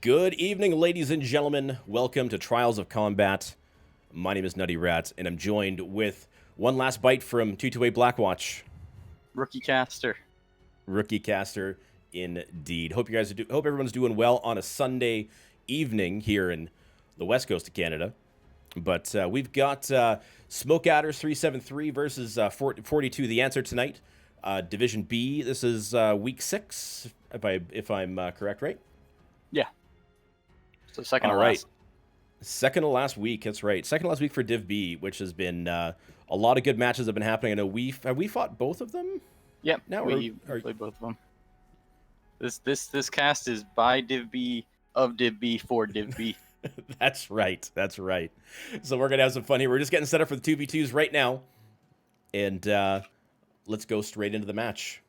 Good evening, ladies and gentlemen. Welcome to Trials of Combat. My name is Nutty Rat, and I'm joined with one last bite from 228 Blackwatch. Rookie caster. Rookie caster, indeed. Hope everyone's doing well on a Sunday evening here in the west coast of Canada. But we've got Smoke Adders 373 versus 42. The answer tonight, Division B. This is week 6, if I'm correct, right? Yeah. So second All to right. last. Second to last week, that's right. Second to last week for Div B, which has been a lot of good matches have been happening. I know have we fought both of them? Yep. Now we played both of them. This cast is by Div B, of Div B, for Div B. That's right. That's right. So we're gonna have some fun here. We're just getting set up for the 2v2s right now, and let's go straight into the match.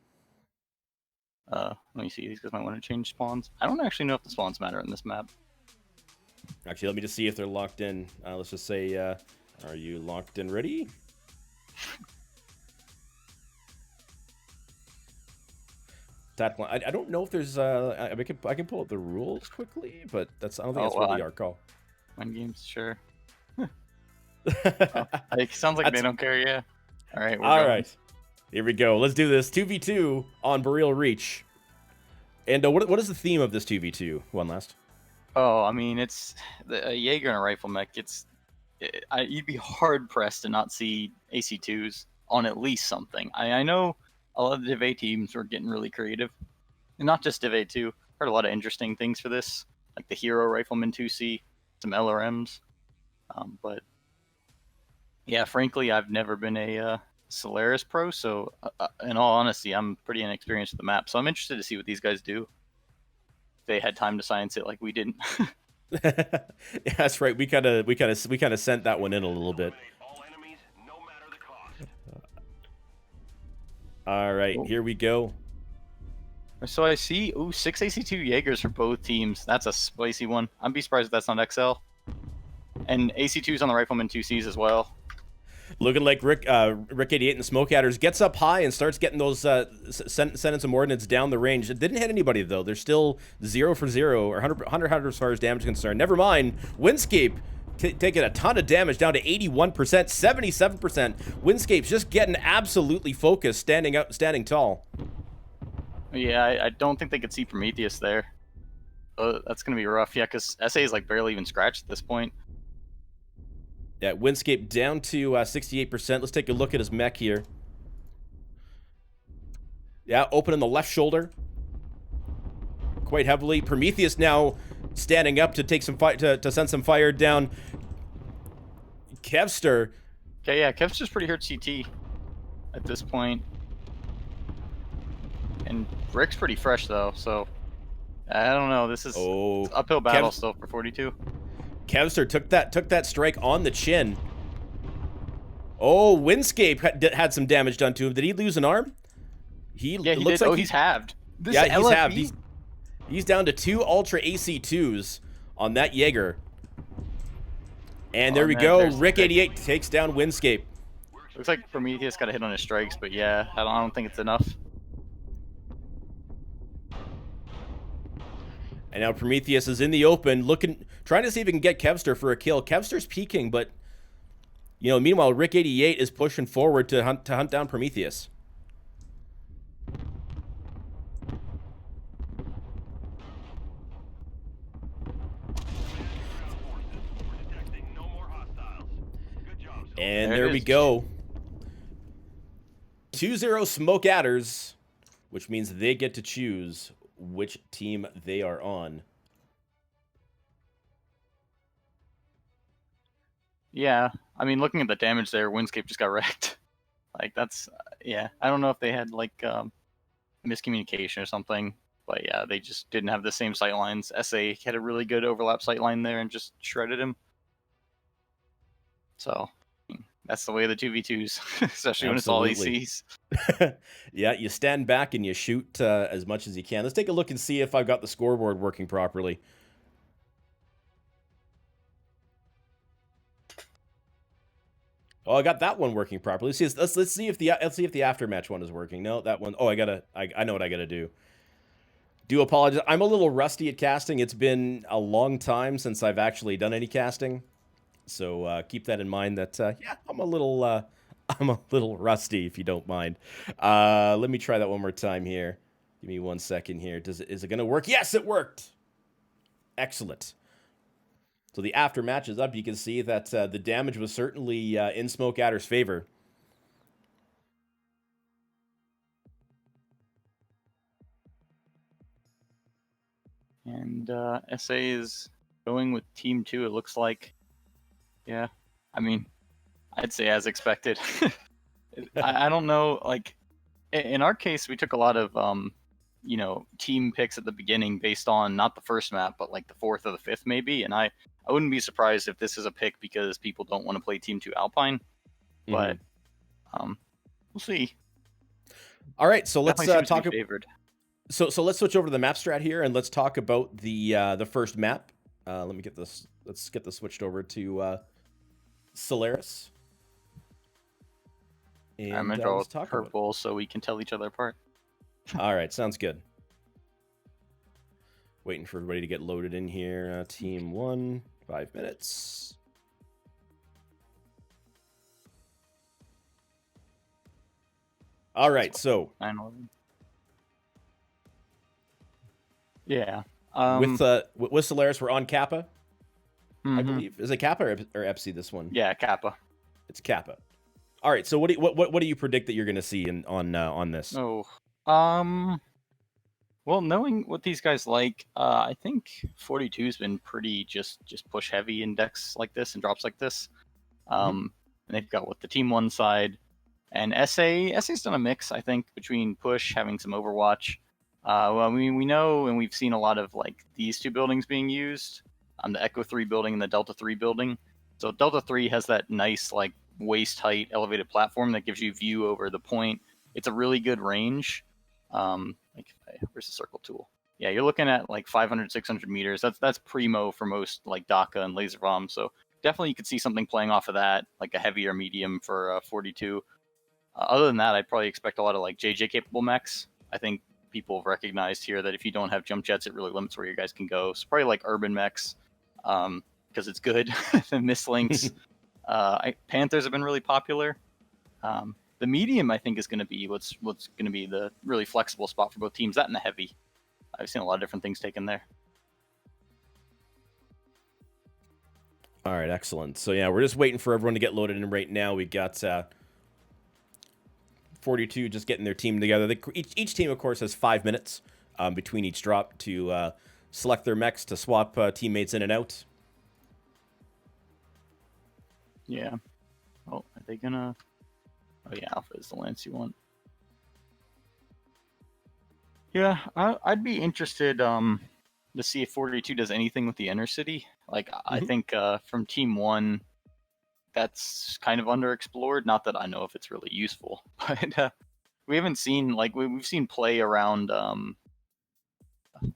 Let me see. These guys might want to change spawns. I don't actually know if the spawns matter in this map. Actually, let me just see if they're locked in. Let's just say, are you locked and ready? I don't know if there's I can pull up the rules quickly, but I don't think that's really our call. Mind games, sure. It sounds like they don't care. Yeah. All right. All right. Here we go. Let's do this 2v2 on Boreal Reach. And what is the theme of this 2v2? One last. Oh, I mean, it's a Jaeger and a rifle mech. You'd be hard pressed to not see AC2s on at least something. I know a lot of the Div A teams were getting really creative, and not just Div A2. Heard a lot of interesting things for this, like the Hero Rifleman 2C, some LRMs. But yeah, frankly, I've never been a Solaris pro, so in all honesty, I'm pretty inexperienced with the map. So I'm interested to see what these guys do. They had time to science it like we didn't. Yeah, that's right. We kind of sent that one in a little bit. All right, Here we go. So I see 6 AC2 Jaegers for both teams. That's a spicy one. I'd be surprised if that's not XL. And AC2s on the Rifleman 2Cs as well. Looking like Rick 88 and Smoke Adders gets up high and starts getting those sending some ordnance down the range. It didn't hit anybody though. They're still 0 for 0 or 100 as far as damage is concerned. Never mind. Windscape taking a ton of damage down to 81%, 77%. Windscape's just getting absolutely focused, standing tall. Yeah, I don't think they could see Prometheus there. That's gonna be rough. Yeah, because SA is like barely even scratched at this point. Yeah, Windscape down to 68%. Let's take a look at his mech here. Yeah, opening the left shoulder quite heavily. Prometheus now standing up to take some to send some fire down. Kevster. Okay, yeah, Kevster's pretty hurt CT at this point. And Rick's pretty fresh though, so I don't know. This is uphill battle still for 42. Kevster took that strike on the chin. Oh, Windscape had some damage done to him. Did he lose an arm? He looks like he's halved. He's halved. He's down to 2 Ultra AC2s on that Jaeger. And there we go. Rick 88 takes down Windscape. Looks like Prometheus got a hit on his strikes, but yeah, I don't think it's enough. And now Prometheus is in the open, trying to see if he can get Kevster for a kill. Kevster's peeking, but meanwhile, Rick 88 is pushing forward to hunt down Prometheus. And there we go. 2-0 Smoke Adders, which means they get to choose which team they are on. Yeah, I mean, looking at the damage there, Windscape just got wrecked. Like, that's, yeah. I don't know if they had, like, miscommunication or something, but yeah, they just didn't have the same sight lines. SA had a really good overlap sight line there and just shredded him. So, that's the way of the 2v2s, especially when it's all ACs. Yeah, you stand back and you shoot as much as you can. Let's take a look and see if I've got the scoreboard working properly. Oh, I got that one working properly. Let's see if the aftermatch one is working. No, that one. Oh, I know what I gotta do. Do apologize. I'm a little rusty at casting. It's been a long time since I've actually done any casting, so keep that in mind. That yeah, I'm a little I'm a little rusty, if you don't mind. Let me try that one more time here. Give me 1 second here. Is it gonna work? Yes, it worked. Excellent. So the aftermatch is up. You can see that the damage was certainly in Smoke Adder's favor. And SA is going with Team 2, it looks like. Yeah, I mean, I'd say as expected. I don't know, like, in our case, we took a lot of, team picks at the beginning based on not the first map, but like the fourth or the fifth maybe. And I wouldn't be surprised if this is a pick because people don't want to play Team 2 Alpine. But we'll see. All right, so let's talk. Favored. So let's switch over to the map strat here, and let's talk about the first map. Let me get this. Let's get this switched over to Solaris. And I'm gonna draw purple so we can tell each other apart. All right, sounds good. Waiting for everybody to get loaded in here. Team 1, 5 minutes. All right, so 9/11. Yeah. With Solaris, we're on Kappa, I believe. Is it Kappa or Epsi, this one? Yeah, Kappa. It's Kappa. All right, so what do you predict that you're going to see on this? Oh, well, knowing what these guys like, I think 42's been pretty just push heavy in decks like this and drops like this. And they've got what the Team 1 side, and SA's done a mix, I think, between push, having some Overwatch. Well, we know and we've seen a lot of like these two buildings being used, the Echo 3 building and the Delta 3 building. So Delta 3 has that nice like waist height elevated platform that gives you view over the point. It's a really good range. Where's the circle tool? Yeah, you're looking at like 500, 600 meters. That's primo for most like DACA and laser bomb. So definitely you could see something playing off of that, like a heavier medium for 42. Other than that, I'd probably expect a lot of like JJ capable mechs. I think people have recognized here that if you don't have jump jets, it really limits where your guys can go. So probably like urban mechs, because it's good. The Mistlinks, Panthers have been really popular. The medium, I think, is going to be what's going to be the really flexible spot for both teams. That and the heavy. I've seen a lot of different things taken there. All right, excellent. So yeah, we're just waiting for everyone to get loaded in right now. We got 42 just getting their team together. Each team, of course, has 5 minutes between each drop to select their mechs to swap teammates in and out. Yeah. Oh, are they gonna? Oh yeah, Alpha is the lance you want. Yeah, I'd be interested to see if 42 does anything with the inner city. Like I think from Team 1, that's kind of underexplored. Not that I know if it's really useful, but we haven't seen like we've seen play around.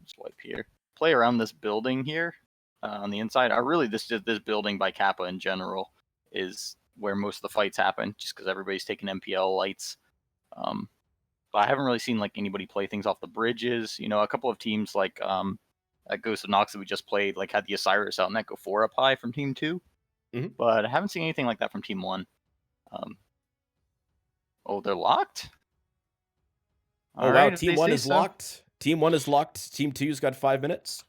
Swipe here. Play around this building here on the inside. Really, this building by Kappa in general is where most of the fights happen, just because everybody's taking MPL lights. But I haven't really seen like anybody play things off the bridges. You know, a couple of teams like at Ghost of Nox that we just played like had the Osiris out and Echo 4 up high from Team 2. But I haven't seen anything like that from Team 1. Oh, they're locked? All right, Team 1 is locked. Team 1 is locked. Team 2's got 5 minutes.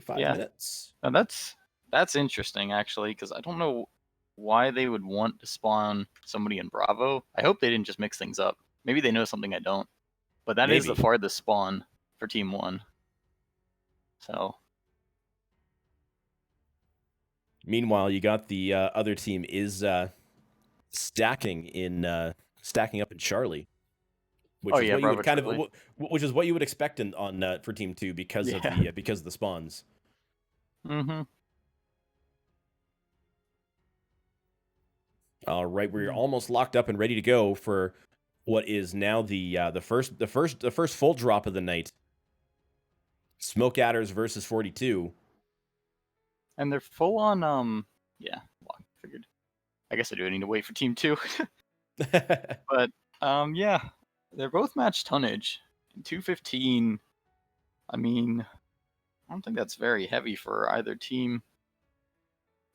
5 minutes. Now that's interesting, actually, because I don't know why they would want to spawn somebody in Bravo. I hope they didn't just mix things up. Maybe they know something I don't. But that is the farthest spawn for Team 1. So. Meanwhile, you got the other team is stacking up in Charlie, which is what you would kind of, which is what you would expect on for Team 2 because of the spawns. All right, we're almost locked up and ready to go for what is now the first full drop of the night. Smoke Adders versus 42. And they're full on yeah, well, I figured. I guess I do need to wait for Team 2. But yeah, they're both match tonnage. 215 I mean, I don't think that's very heavy for either team.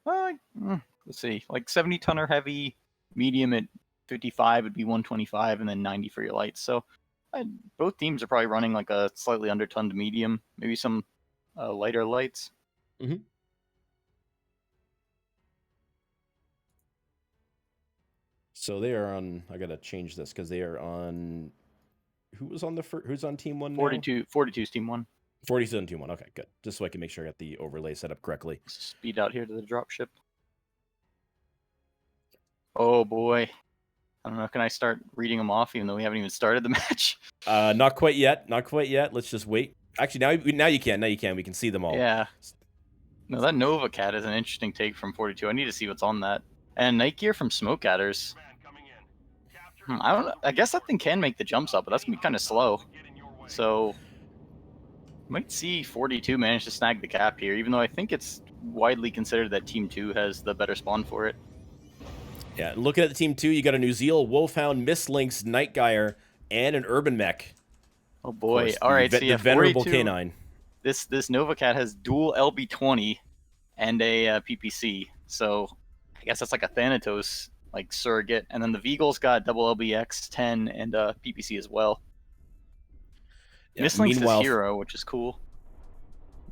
Let's see, like 70 tonner heavy, medium at 55 would be 125, and then 90 for your lights. So both teams are probably running like a slightly under tonned medium, maybe some lighter lights. Mm-hmm. So they are on. I gotta change this because they are on. Who was on the first? Who's on team one? 42's team one. 42 on team one. Okay, good. Just so I can make sure I got the overlay set up correctly. Speed out here to the dropship. Oh boy. I don't know. Can I start reading them off even though we haven't even started the match? Not quite yet. Not quite yet. Let's just wait. Actually, now you can. Now you can. We can see them all. Yeah. No, that Nova Cat is an interesting take from 42. I need to see what's on that. And Night Gear from Smoke Adders. I don't know. I guess that thing can make the jumps up, but that's gonna be kind of slow. So might see 42 manage to snag the cap here, even though I think it's widely considered that Team 2 has the better spawn for it. Yeah, looking at the Team 2, you got a New Zeal, Wolfhound, Mistlynx, Nightgeyer, and an Urban Mech. Oh boy! Course, all right, so the venerable K9. This Nova Cat has dual LB20 and a PPC, so I guess that's like a Thanatos like surrogate, and then the Veagle's got double LBX 10 and PPC as well. Yeah, Mistlynx is Hero, which is cool.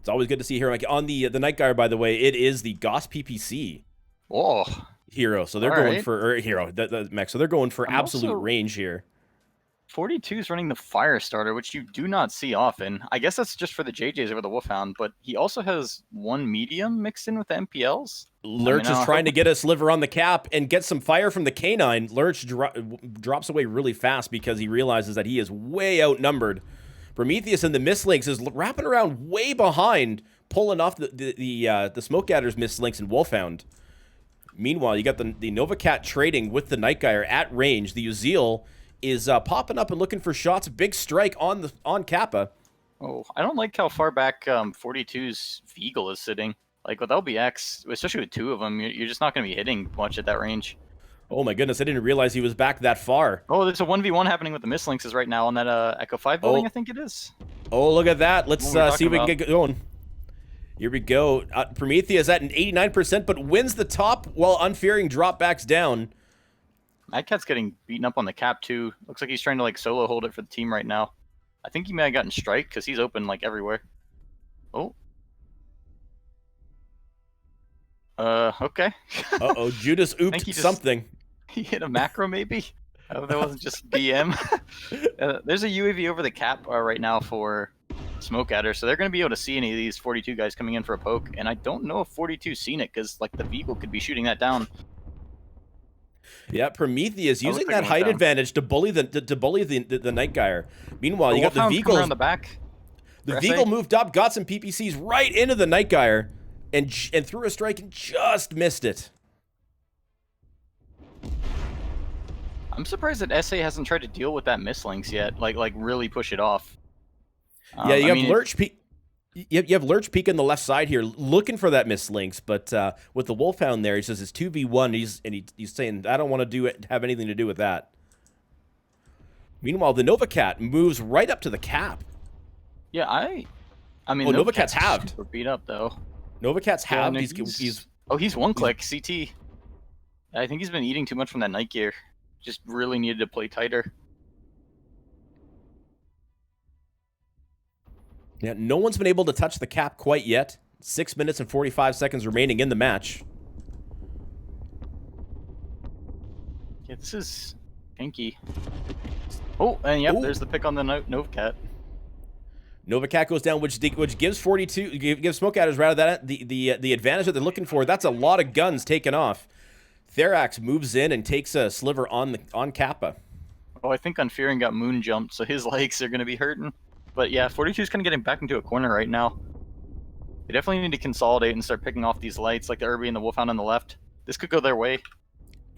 It's always good to see Hero. Like on the Nightgeyer, by the way, it is the Goss PPC. Oh. Hero, so they're going for Hero, the mech. So they're going for absolute range here. 42 is running the Fire Starter, which you do not see often. I guess that's just for the JJs over the Wolfhound, but he also has one medium mixed in with the MPLs. Lurch is trying to get a sliver on the cap and get some fire from the K9. Lurch drops away really fast because he realizes that he is way outnumbered. Prometheus and the Mistlynx is wrapping around way behind, pulling off the Smoke Adders, Mistlynx, and Wolfhound. Meanwhile, you got the Nova Cat trading with the Nightgeyer at range. The Uziel is popping up and looking for shots. Big strike on Kappa. Oh, I don't like how far back 42's Veagle is sitting. Like with LBX, especially with two of them, you're just not going to be hitting much at that range. Oh my goodness, I didn't realize he was back that far. Oh, there's a 1v1 happening with the Mistlynxes right now on that Echo 5 building, I think it is. Oh, look at that. Let's see if we can get going. Here we go. Prometheus at an 89%, but wins the top while Unfearing dropbacks down. Mad Cat's getting beaten up on the cap too. Looks like he's trying to like solo hold it for the team right now. I think he may have gotten strike because he's open like everywhere. Oh. Okay. Uh-oh, Judas ooped something. He hit a macro maybe? I hope that wasn't just BM. There's a UAV over the cap right now for Smoke Adder, so they're going to be able to see any of these 42 guys coming in for a poke, and I don't know if 42's seen it because like the Veagle could be shooting that down. Yeah, Prometheus using that height advantage to bully the Nightgeyer. Meanwhile, you got the Veagle on the back. The Veagle moved up, got some PPCs right into the Nightgeyer, and threw a strike and just missed it. I'm surprised that SA hasn't tried to deal with that Mistlynx yet, like really push it off. Yeah, you have Lurch peek. You have Lurch peek on the left side here, looking for that Mistlynx, but with the Wolfhound there, he says it's 2v1. He's saying I don't want to have anything to do with that. Meanwhile, the Nova Cat moves right up to the cap. Yeah, I mean, Nova Cat's halved. Super beat up though. Nova Cat's halved. He's one click CT. I think he's been eating too much from that Night Gear. Just really needed to play tighter. Yeah, no one's been able to touch the cap quite yet. 6 minutes and 45 seconds remaining in the match. Yeah, this is pinky. Oh, and yep, there's the pick on the Nova Cat. Nova Cat goes down, which gives 42, gives Smoke Adders rather that the advantage that they're looking for. That's a lot of guns taken off. Therax moves in and takes a sliver on Kappa. Oh, I think Unfearing got moon jumped, so his legs are going to be hurting. But yeah, 42 is kind of getting back into a corner right now. They definitely need to consolidate and start picking off these lights, like the Irby and the Wolfhound on the left. This could go their way.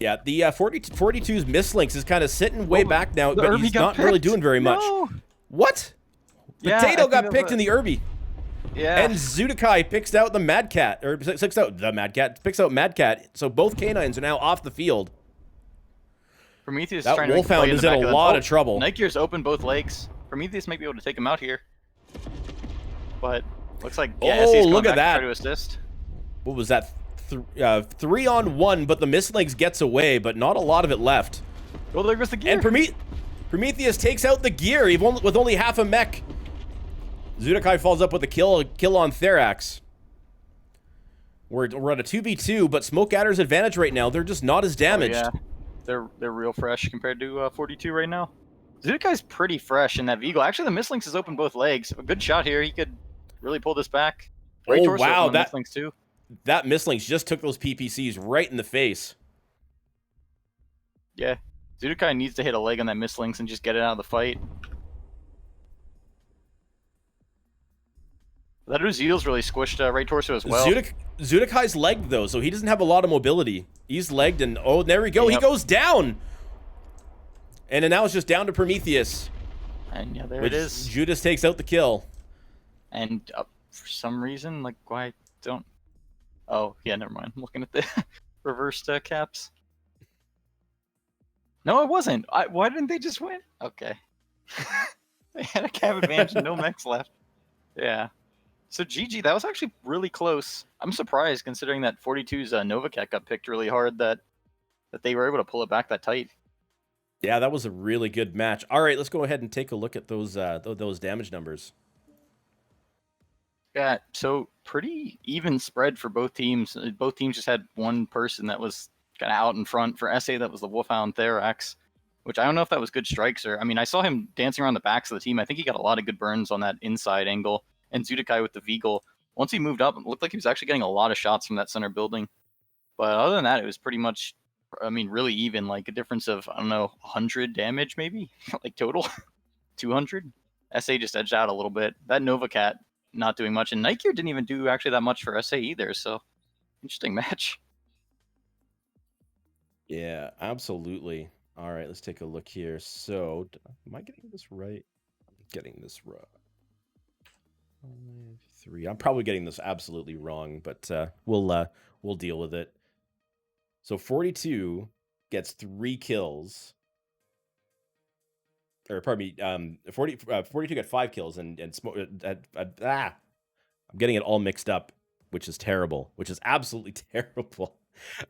Yeah, the 42's Mistlynx is kind of sitting way back now, but he's not really doing very much. What? Yeah, Potato got picked in the Irby. Yeah. And Zudakai picks out the Mad Cat, or picks out Mad Cat. So both canines are now off the field. Prometheus that trying to Wolfhound is in a lot of trouble. Night Gear's open both legs. Prometheus might be able to take him out here. but looks like Oh, SA's look going at back to try that. to assist. What was that? 3-on-1, but the Mistlinks gets away, but not a lot of it left. Oh, there goes the gear. And Prometheus takes out the gear even with only half a mech. Zudakai falls up with a kill on Therax. We're at a 2v2, but Smoke Adder's advantage right now. They're just not as damaged. Oh, yeah. They're real fresh compared to 42 right now. Zudakai's pretty fresh in that Veagle. Actually, the Mistlinks has opened both legs. A good shot here. He could really pull this back. Right Oh, torso wow. from the Mistlinks too. That Mistlinks just took those PPCs right in the face. Yeah. Zudakai needs to hit a leg on that Mistlinks and just get it out of the fight. That Uziel's really squished right torso as well. Zudakai's legged, though, so he doesn't have a lot of mobility. He's legged, and oh, there we go. Yep. He goes down. And then now it's just down to Prometheus. And yeah, there it is. Judas takes out the kill. And for some reason, like, why don't... Oh, yeah, never mind. I'm looking at the reversed caps. No, it wasn't. Why didn't they just win? Okay. They had a cap advantage and no mechs left. Yeah. So GG, that was actually really close. I'm surprised considering that 42's Novacat got picked really hard that they were able to pull it back that tight. Yeah, that was a really good match. All right, let's go ahead and take a look at those damage numbers. Yeah, so pretty even spread for both teams. Both teams just had one person that was kind of out in front. For SA, that was the Wolfhound Therax, which I don't know if that was good strikes or... I mean, I saw him dancing around the backs of the team. I think he got a lot of good burns on that inside angle. And Zudakai with the Veagle, once he moved up, it looked like he was actually getting a lot of shots from that center building. But other than that, it was pretty much, I mean, really even, like a difference of, I don't know, 100 damage maybe, like total, 200. SA just edged out a little bit. That Novacat not doing much, and Nike didn't even do actually that much for SA either, so interesting match. Yeah, absolutely. All right, let's take a look here. So, am I getting this right? I'm getting this right. 3. I'm probably getting this absolutely wrong, but we'll deal with it. So 42 gets 3 kills. Or pardon me, 42 got 5 kills and I'm getting it all mixed up, which is terrible, which is absolutely terrible.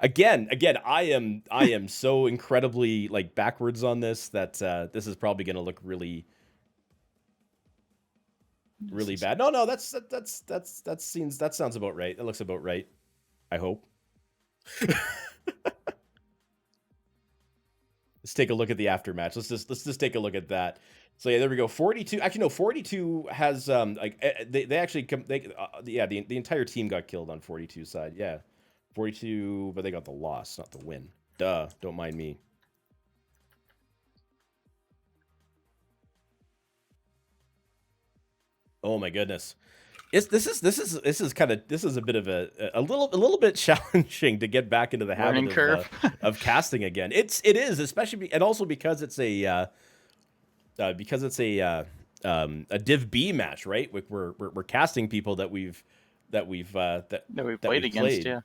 Again, I am so incredibly like backwards on this that this is probably going to look really bad. No, that sounds about right. That looks about right. I hope. Let's take a look at the aftermatch. Let's just take a look at that. So yeah, there we go. 42. Actually, no. 42 has like they actually the entire team got killed on 42 side. Yeah, 42, but they got the loss, not the win. Duh. Don't mind me. Oh my goodness. This is a bit of a little bit challenging to get back into the habit of casting again. It is, especially and also because it's a Div B match, right? We're casting people that we've played against. Yeah.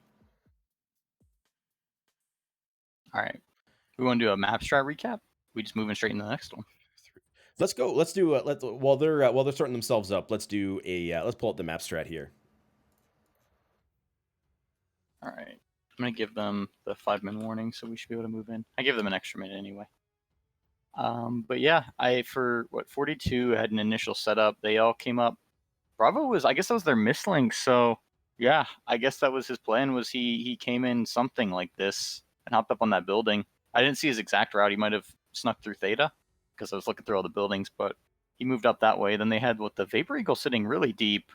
All right, we want to do a map strat recap. We just moving straight into the next one. Let's go. Let's do while they're starting themselves up. Let's do let's pull up the map strat here. All right, I'm gonna give them the 5-minute warning, so we should be able to move in. I give them an extra minute anyway. But yeah, for 42 had an initial setup. They all came up. Bravo I guess that was their Mistlink. So yeah, I guess that was his plan. Was he came in something like this and hopped up on that building. I didn't see his exact route. He might have snuck through Theta, because I was looking through all the buildings, but he moved up that way. Then they had the Vapor Eagle sitting really deep.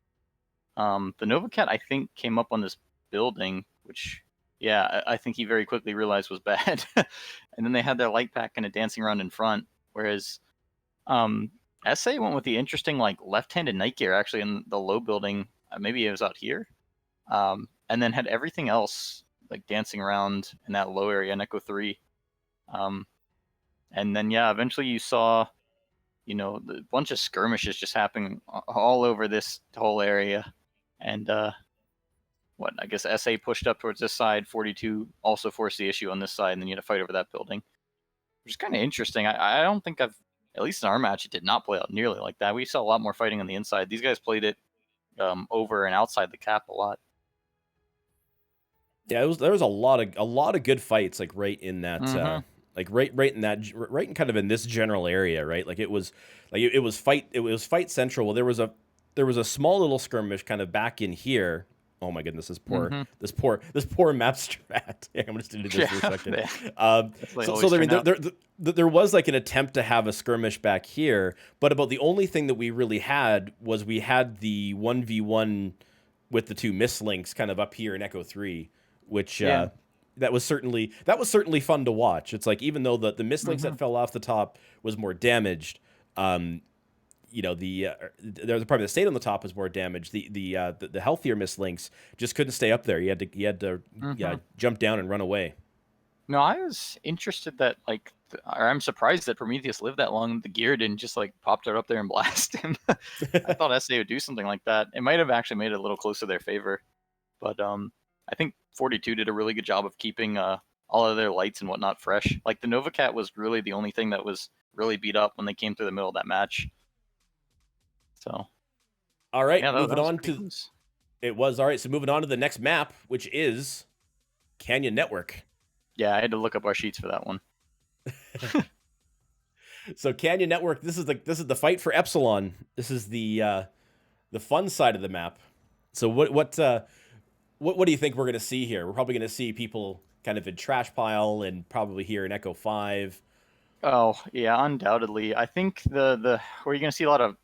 The Novacat, I think, came up on this building, which, yeah, I think he very quickly realized was bad. And then they had their light pack kind of dancing around in front, whereas SA went with the interesting left-handed night gear actually in the low building. Maybe it was out here. And then had everything else dancing around in that low area in Echo 3. And then, yeah, eventually you saw, the bunch of skirmishes just happening all over this whole area. And I guess SA pushed up towards this side. 42 also forced the issue on this side, and then you had to fight over that building, which is kind of interesting. I don't think at least in our match, it did not play out nearly like that. We saw a lot more fighting on the inside. These guys played it over and outside the cap a lot. Yeah, there was a lot of good fights like right in that like right in kind of in this general area, right? Like it was fight central. Well, there was a small little skirmish kind of back in here. Oh my goodness, this poor map strat. I'm just gonna do this for a second. There was like an attempt to have a skirmish back here, but about the only thing that we really had was we had the 1v1 with the two mislinks kind of up here in Echo 3, which that was certainly fun to watch. It's like even though the mislinks that fell off the top was more damaged, you know, the part that stayed on the top was more damaged. The healthier mislinks just couldn't stay up there. You had to jump down and run away. No, I was interested that or I'm surprised that Prometheus lived that long. The gear didn't just like pop it up there and blast him. I thought SA would do something like that. It might have actually made it a little close to their favor, but I think 42 did a really good job of keeping all of their lights and whatnot fresh. Like the Nova Cat was really the only thing that was really beat up when they came through the middle of that match. So, all right, moving on to it was all right. So moving on to the next map, which is Canyon Network. Yeah, I had to look up our sheets for that one. So Canyon Network, this is the fight for Epsilon. This is the fun side of the map. So what do you think we're gonna see here? We're probably gonna see people kind of in Trash Pile and probably here in Echo 5. Oh yeah, undoubtedly. I think the where you're gonna see a lot of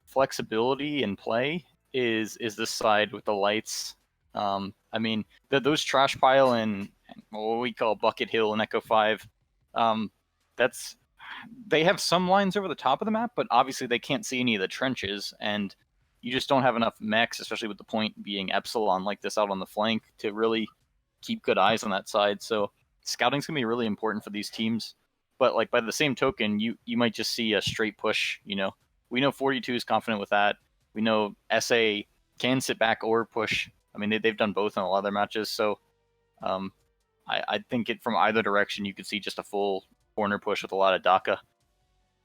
flexibility in play is this side with the lights. I mean, those Trash Pile and what we call Bucket Hill and Echo 5, they have some lines over the top of the map, but obviously they can't see any of the trenches, and you just don't have enough mechs, especially with the point being Epsilon like this out on the flank, to really keep good eyes on that side. So scouting's gonna be really important for these teams. But like by the same token, you might just see a straight push. You know, we know 42 is confident with that. We know SA can sit back or push. I mean, they've done both in a lot of their matches. So I think from either direction, you could see just a full corner push with a lot of DACA.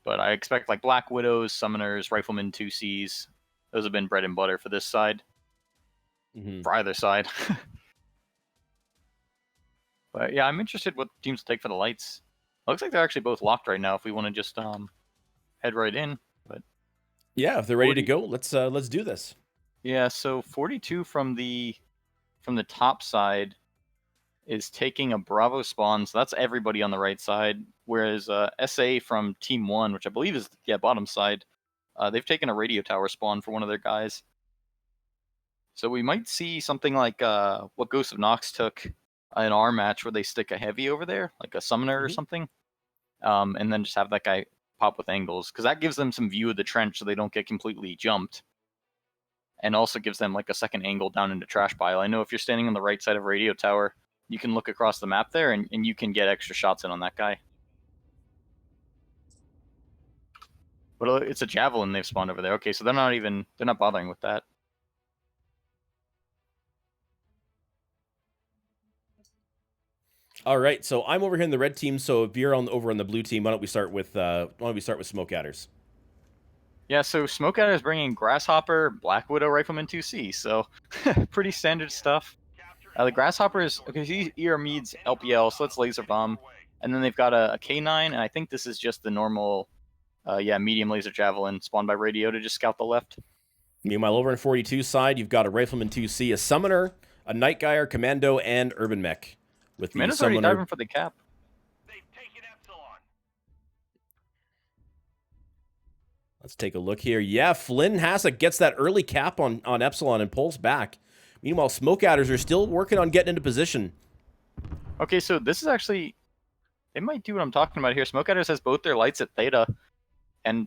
But I expect like Black Widows, Summoners, Riflemen 2Cs. Those have been bread and butter for this side. For either side. But yeah, I'm interested what teams take for the lights. Looks like they're actually both locked right now if we want to just head right in. But yeah, if they're ready to go, let's do this. Yeah, so 42 from the top side is taking a Bravo spawn, so that's everybody on the right side. Whereas SA from Team 1, which I believe is bottom side, they've taken a radio tower spawn for one of their guys. So we might see something like what Ghost of Nox took in our match, where they stick a heavy over there, like a summoner or something, and then just have that guy pop with angles, because that gives them some view of the trench so they don't get completely jumped, and also gives them like a second angle down into Trash Pile. I know if you're standing on the right side of radio tower, you can look across the map there, and you can get extra shots in on that guy. But it's a Javelin they've spawned over there. Okay, so they're not bothering with that. All right, so I'm over here in the red team. So if you're over on the blue team, why don't we start with Smoke Adders? Yeah, so Smoke Adders bringing Grasshopper, Black Widow, Rifleman 2C. So pretty standard stuff. The Grasshoppers, okay, he's Mead's LPL, so let's laser bomb, and then they've got a K9, and I think this is just the normal, medium laser javelin spawned by radio to just scout the left. Meanwhile, over on 42 side, you've got a Rifleman 2C, a Summoner, a Night Guyer, Commando, and Urban Mech. With Commando's the Summoner already diving for the cap. Let's take a look here. Yeah, Flynn Hassett gets that early cap on Epsilon and pulls back. Meanwhile, Smoke Adders are still working on getting into position. Okay, so this is actually... They might do what I'm talking about here. Smoke Adders has both their lights at Theta, and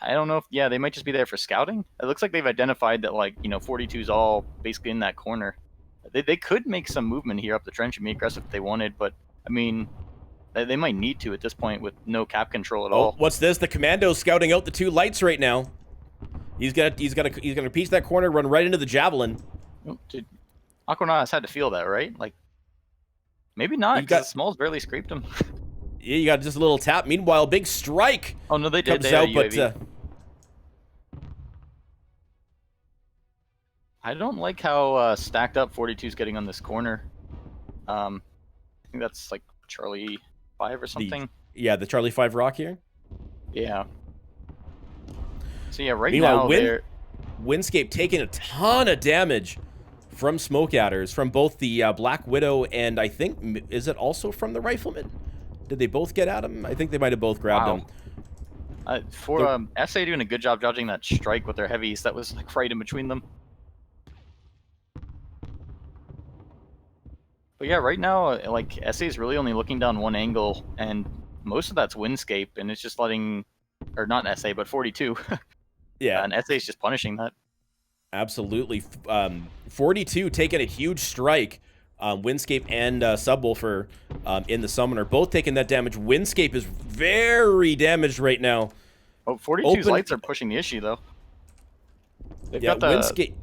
I don't know if... Yeah, they might just be there for scouting. It looks like they've identified that, 42's all basically in that corner. They could make some movement here up the trench and be aggressive if they wanted, but, I mean... They might need to at this point with no cap control at all. What's this? The Commando's scouting out the two lights right now. He's gonna piece that corner, run right into the Javelin. Dude, Aquanautas had to feel that, right? Maybe not, because Smalls barely scraped him. Yeah, you got just a little tap. Meanwhile, big strike. Oh, no, they did. Comes out, but I don't like how stacked up 42 is getting on this corner. I think that's like Charlie 5 or something. The Charlie 5 rock here. Yeah. So yeah, right Meanwhile, now they're Windscape taking a ton of damage from smoke adders from both the Black Widow and I think, is it also from the Rifleman? Did they both get at him? I think they might have both grabbed him. SA doing a good job dodging that strike with their heavies. That was like right in between them. But yeah, right now, like SA is really only looking down one angle, and most of that's Windscape, and it's just letting, or not SA, but 42. Yeah, and SA is just punishing that. Absolutely. 42 taking a huge strike. Windscape and Subwoofer in the Summoner both taking that damage. Windscape is very damaged right now. Oh, 42's lights are pushing the issue, though. They've got the Windscape.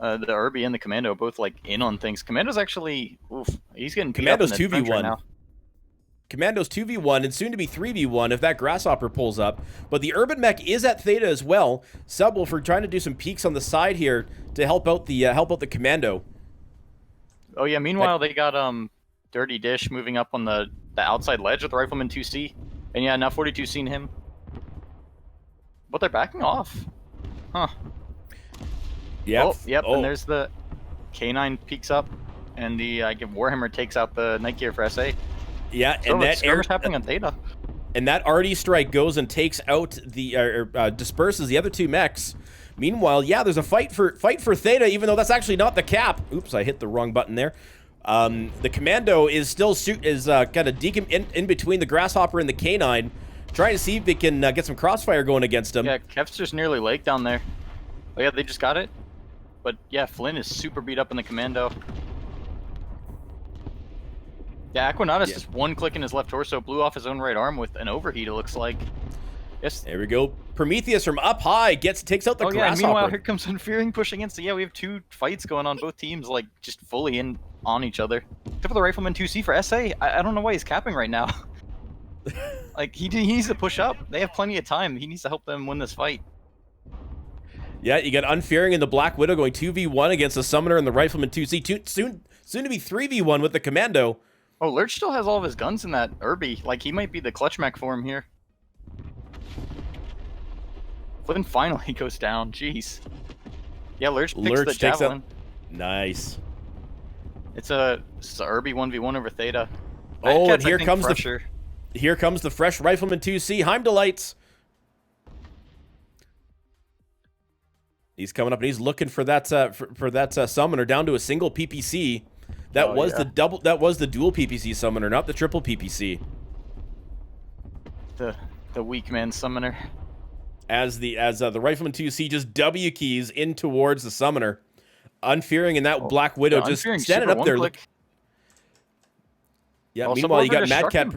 The Irby and the Commando both like in on things. Commando's actually, he's getting Commando's 2v1 right now. Commando's 2v1 and soon to be 3v1 if that Grasshopper pulls up. But the Urban Mech is at Theta as well. Subwoofer trying to do some peeks on the side here to help out the Commando. Oh yeah, meanwhile they got Dirty Dish moving up on the outside ledge with the Rifleman 2C. And yeah, now 42's seen him. But they're backing off. Huh. Yep. Oh, yep, and there's the K9 peeks up, and the Warhammer takes out the Night Gear for SA. Yeah, so and that skirmish happening on Theta. And that RD strike goes and takes out the disperses the other two mechs. Meanwhile, yeah, there's a fight for Theta, even though that's actually not the cap. Oops, I hit the wrong button there. The Commando is still kind of in between the Grasshopper and the K9, trying to see if they can get some crossfire going against him. Yeah, Kev's just nearly lake down there. Oh yeah, they just got it. But yeah, Flynn is super beat up in the Commando. Yeah, Aquanatus just one click in his left torso, blew off his own right arm with an overheat, it looks like. Yes. There we go. Prometheus from up high takes out the Grasshopper. Yeah, meanwhile, here comes Unfearing pushing in. So yeah, we have two fights going on, both teams like just fully in on each other. Except for the Rifleman 2C for SA. I don't know why he's capping right now. Like, he needs to push up. They have plenty of time. He needs to help them win this fight. Yeah, you got Unfearing and the Black Widow going 2v1 against the Summoner and the Rifleman 2C. Soon to be 3v1 with the Commando. Oh, Lurch still has all of his guns in that Irby. Like, he might be the clutch mech for him here. Flynn finally goes down. Jeez. Yeah, Lurch picks the Javelin. Nice. It's a Irby 1v1 over Theta. Oh, and here comes the fresh Rifleman 2C. Heimdallites. He's coming up and he's looking for that Summoner down to a single PPC. That was the dual PPC Summoner, not the triple PPC. The weak man Summoner. As the Rifleman 2C just W keys in towards the Summoner. Unfearing and that Black Widow just standing up there. Yeah, well, meanwhile you got Mad Cat.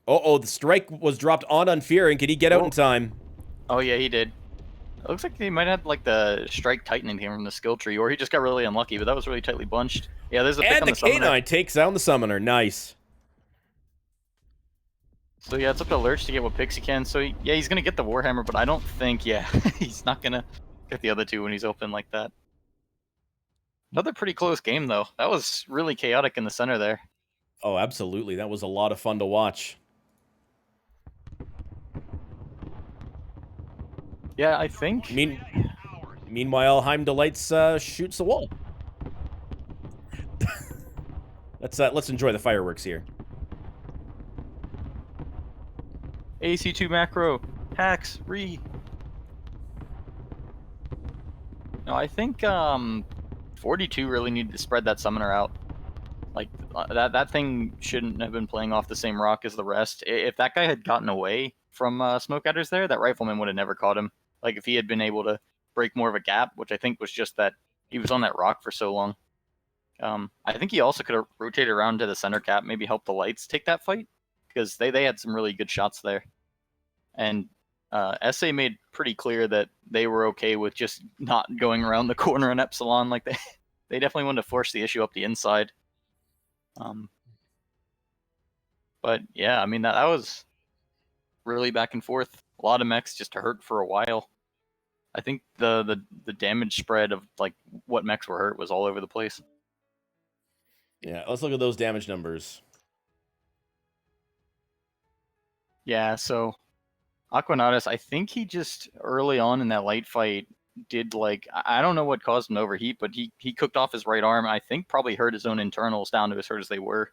The strike was dropped on Unfearing. Can he get out in time? Oh yeah, he did. It looks like he might have like the strike tightening him from the skill tree, or he just got really unlucky, but that was really tightly bunched. Yeah, there's a pick on the Summoner. And the K9 takes down the Summoner. Nice. So yeah, it's up to Lurch to get what picks he can. So yeah, he's gonna get the Warhammer, but I don't think he's not gonna get the other two when he's open like that. Another pretty close game though. That was really chaotic in the center there. Oh, absolutely. That was a lot of fun to watch. Yeah, I think. Meanwhile, Heimdallites shoots the wall. Let's enjoy the fireworks here. AC2 macro, hacks, No, I think 42 really needed to spread that Summoner out. Like that thing shouldn't have been playing off the same rock as the rest. If that guy had gotten away from Smoke Adders there, that Rifleman would have never caught him. Like if he had been able to break more of a gap, which I think was just that he was on that rock for so long. I think he also could have rotated around to the center cap, maybe help the lights take that fight, because they had some really good shots there. And SA made pretty clear that they were okay with just not going around the corner in Epsilon. Like they definitely wanted to force the issue up the inside. But yeah, I mean that was really back and forth. A lot of mechs just hurt for a while. I think the damage spread of like what mechs were hurt was all over the place. Yeah, let's look at those damage numbers. Yeah, so Aquanatus, I think he just early on in that light fight did like I don't know what caused him to overheat, but he cooked off his right arm. I think probably hurt his own internals down to as hurt as they were,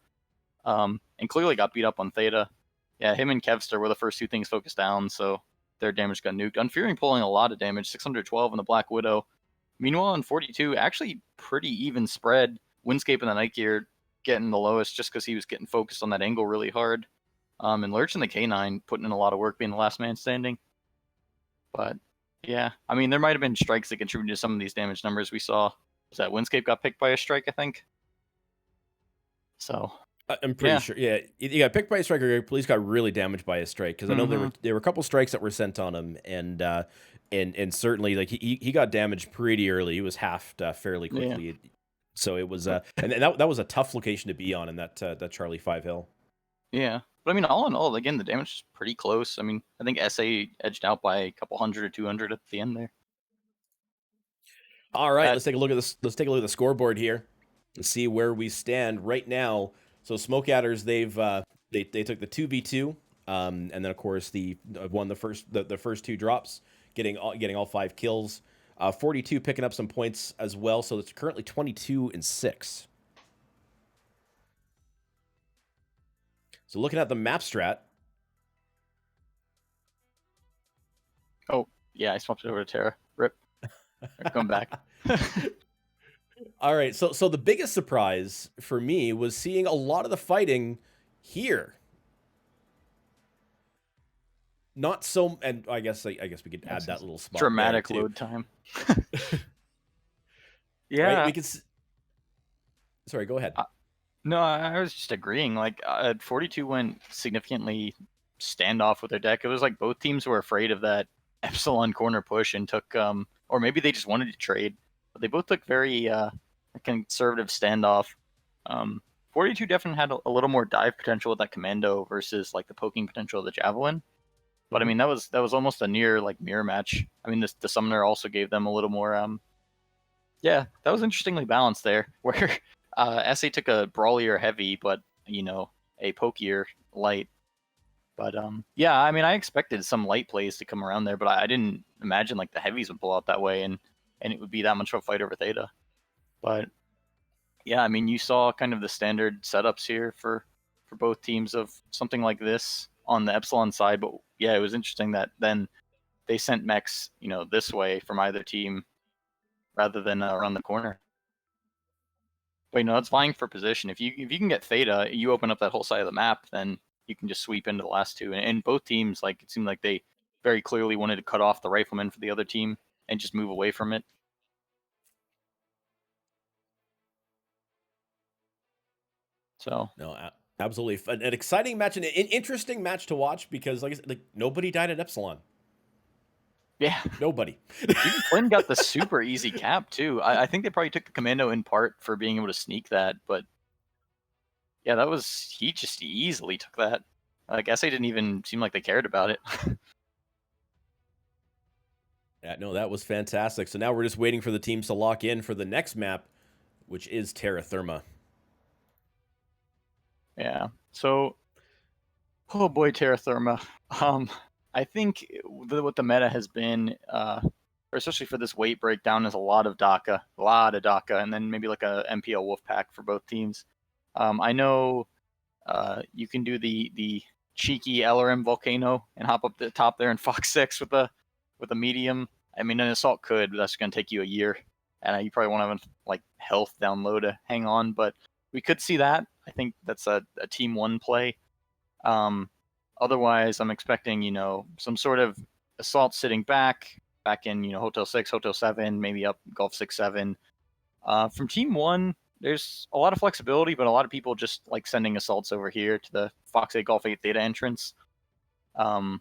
and clearly got beat up on Theta. Yeah, him and Kevster were the first two things focused down, so their damage got nuked. Unfearing pulling a lot of damage, 612 on the Black Widow. Meanwhile, on 42, actually pretty even spread. Windscape and the Night Gear getting the lowest just because he was getting focused on that angle really hard. And Lurch and the K9 putting in a lot of work being the last man standing. But yeah, I mean, there might have been strikes that contributed to some of these damage numbers we saw. Was that Windscape got picked by a strike, I think? So I'm pretty sure. Yeah, he got picked by a striker. Police got really damaged by a strike because I know there were a couple strikes that were sent on him, and certainly like he got damaged pretty early. He was halved fairly quickly. Yeah. So it was and that was a tough location to be on in that Charlie 5 hill. Yeah, but I mean, all in all, again, the damage is pretty close. I mean, I think SA edged out by a couple hundred or 200 at the end there. All right, let's take a look at this. Let's take a look at the scoreboard here and see where we stand right now. So Smoke Adders, they took the 2v2, and then of course the won the first two drops, getting all 5 kills. 42 picking up some points as well, so it's currently 22-6. So looking at the map strat. Oh yeah, I swapped it over to Terra. Rip. Come back. All right, so the biggest surprise for me was seeing a lot of the fighting here. Not so, and I guess we could add that little spot. Dramatic load time. Yeah, right? We could. Sorry, go ahead. No, I was just agreeing. Like 42 went significantly standoff with their deck. It was like both teams were afraid of that Epsilon corner push and took, or maybe they just wanted to trade, but they both took very conservative standoff. 42 definitely had a little more dive potential with that commando versus like the poking potential of the javelin. But I mean, that was almost a near like mirror match. I mean, the summoner also gave them a little more. Yeah, that was interestingly balanced there, where SA took a brawlier heavy, but a pokier light. But yeah, I mean, I expected some light plays to come around there, but I didn't imagine like the heavies would pull out that way, and it would be that much of a fight over Theta. But yeah, I mean, you saw kind of the standard setups here for both teams of something like this on the Epsilon side. But yeah, it was interesting that then they sent mechs, this way from either team rather than around the corner. But it's vying for position. If you can get Theta, you open up that whole side of the map, then you can just sweep into the last two. And both teams, like it seemed like they very clearly wanted to cut off the riflemen for the other team and just move away from it. So no, absolutely an exciting match and an interesting match to watch because, like I said, like nobody died at Epsilon. Yeah, nobody. Even Flynn got the super easy cap too. I think they probably took the commando in part for being able to sneak that, but yeah, he just easily took that. I guess they didn't even seem like they cared about it. Yeah, no, that was fantastic. So now we're just waiting for the teams to lock in for the next map, which is Terra Therma. Yeah. So, oh boy, Terra Therma. I think what the meta has been, especially for this weight breakdown, is a lot of DACA, and then maybe like a MPL Wolfpack for both teams. I know you can do the cheeky LRM Volcano and hop up the top there in Fox 6 with a medium. I mean, an assault could, but that's going to take you a year, and you probably won't have like health down low to hang on. But we could see that. I think that's a team one play. Otherwise, I'm expecting, some sort of assault sitting back in, Hotel 6, Hotel 7, maybe up Gulf 6, 7. From Team 1, there's a lot of flexibility, but a lot of people just like sending assaults over here to the Fox 8, Gulf 8 Theta entrance. It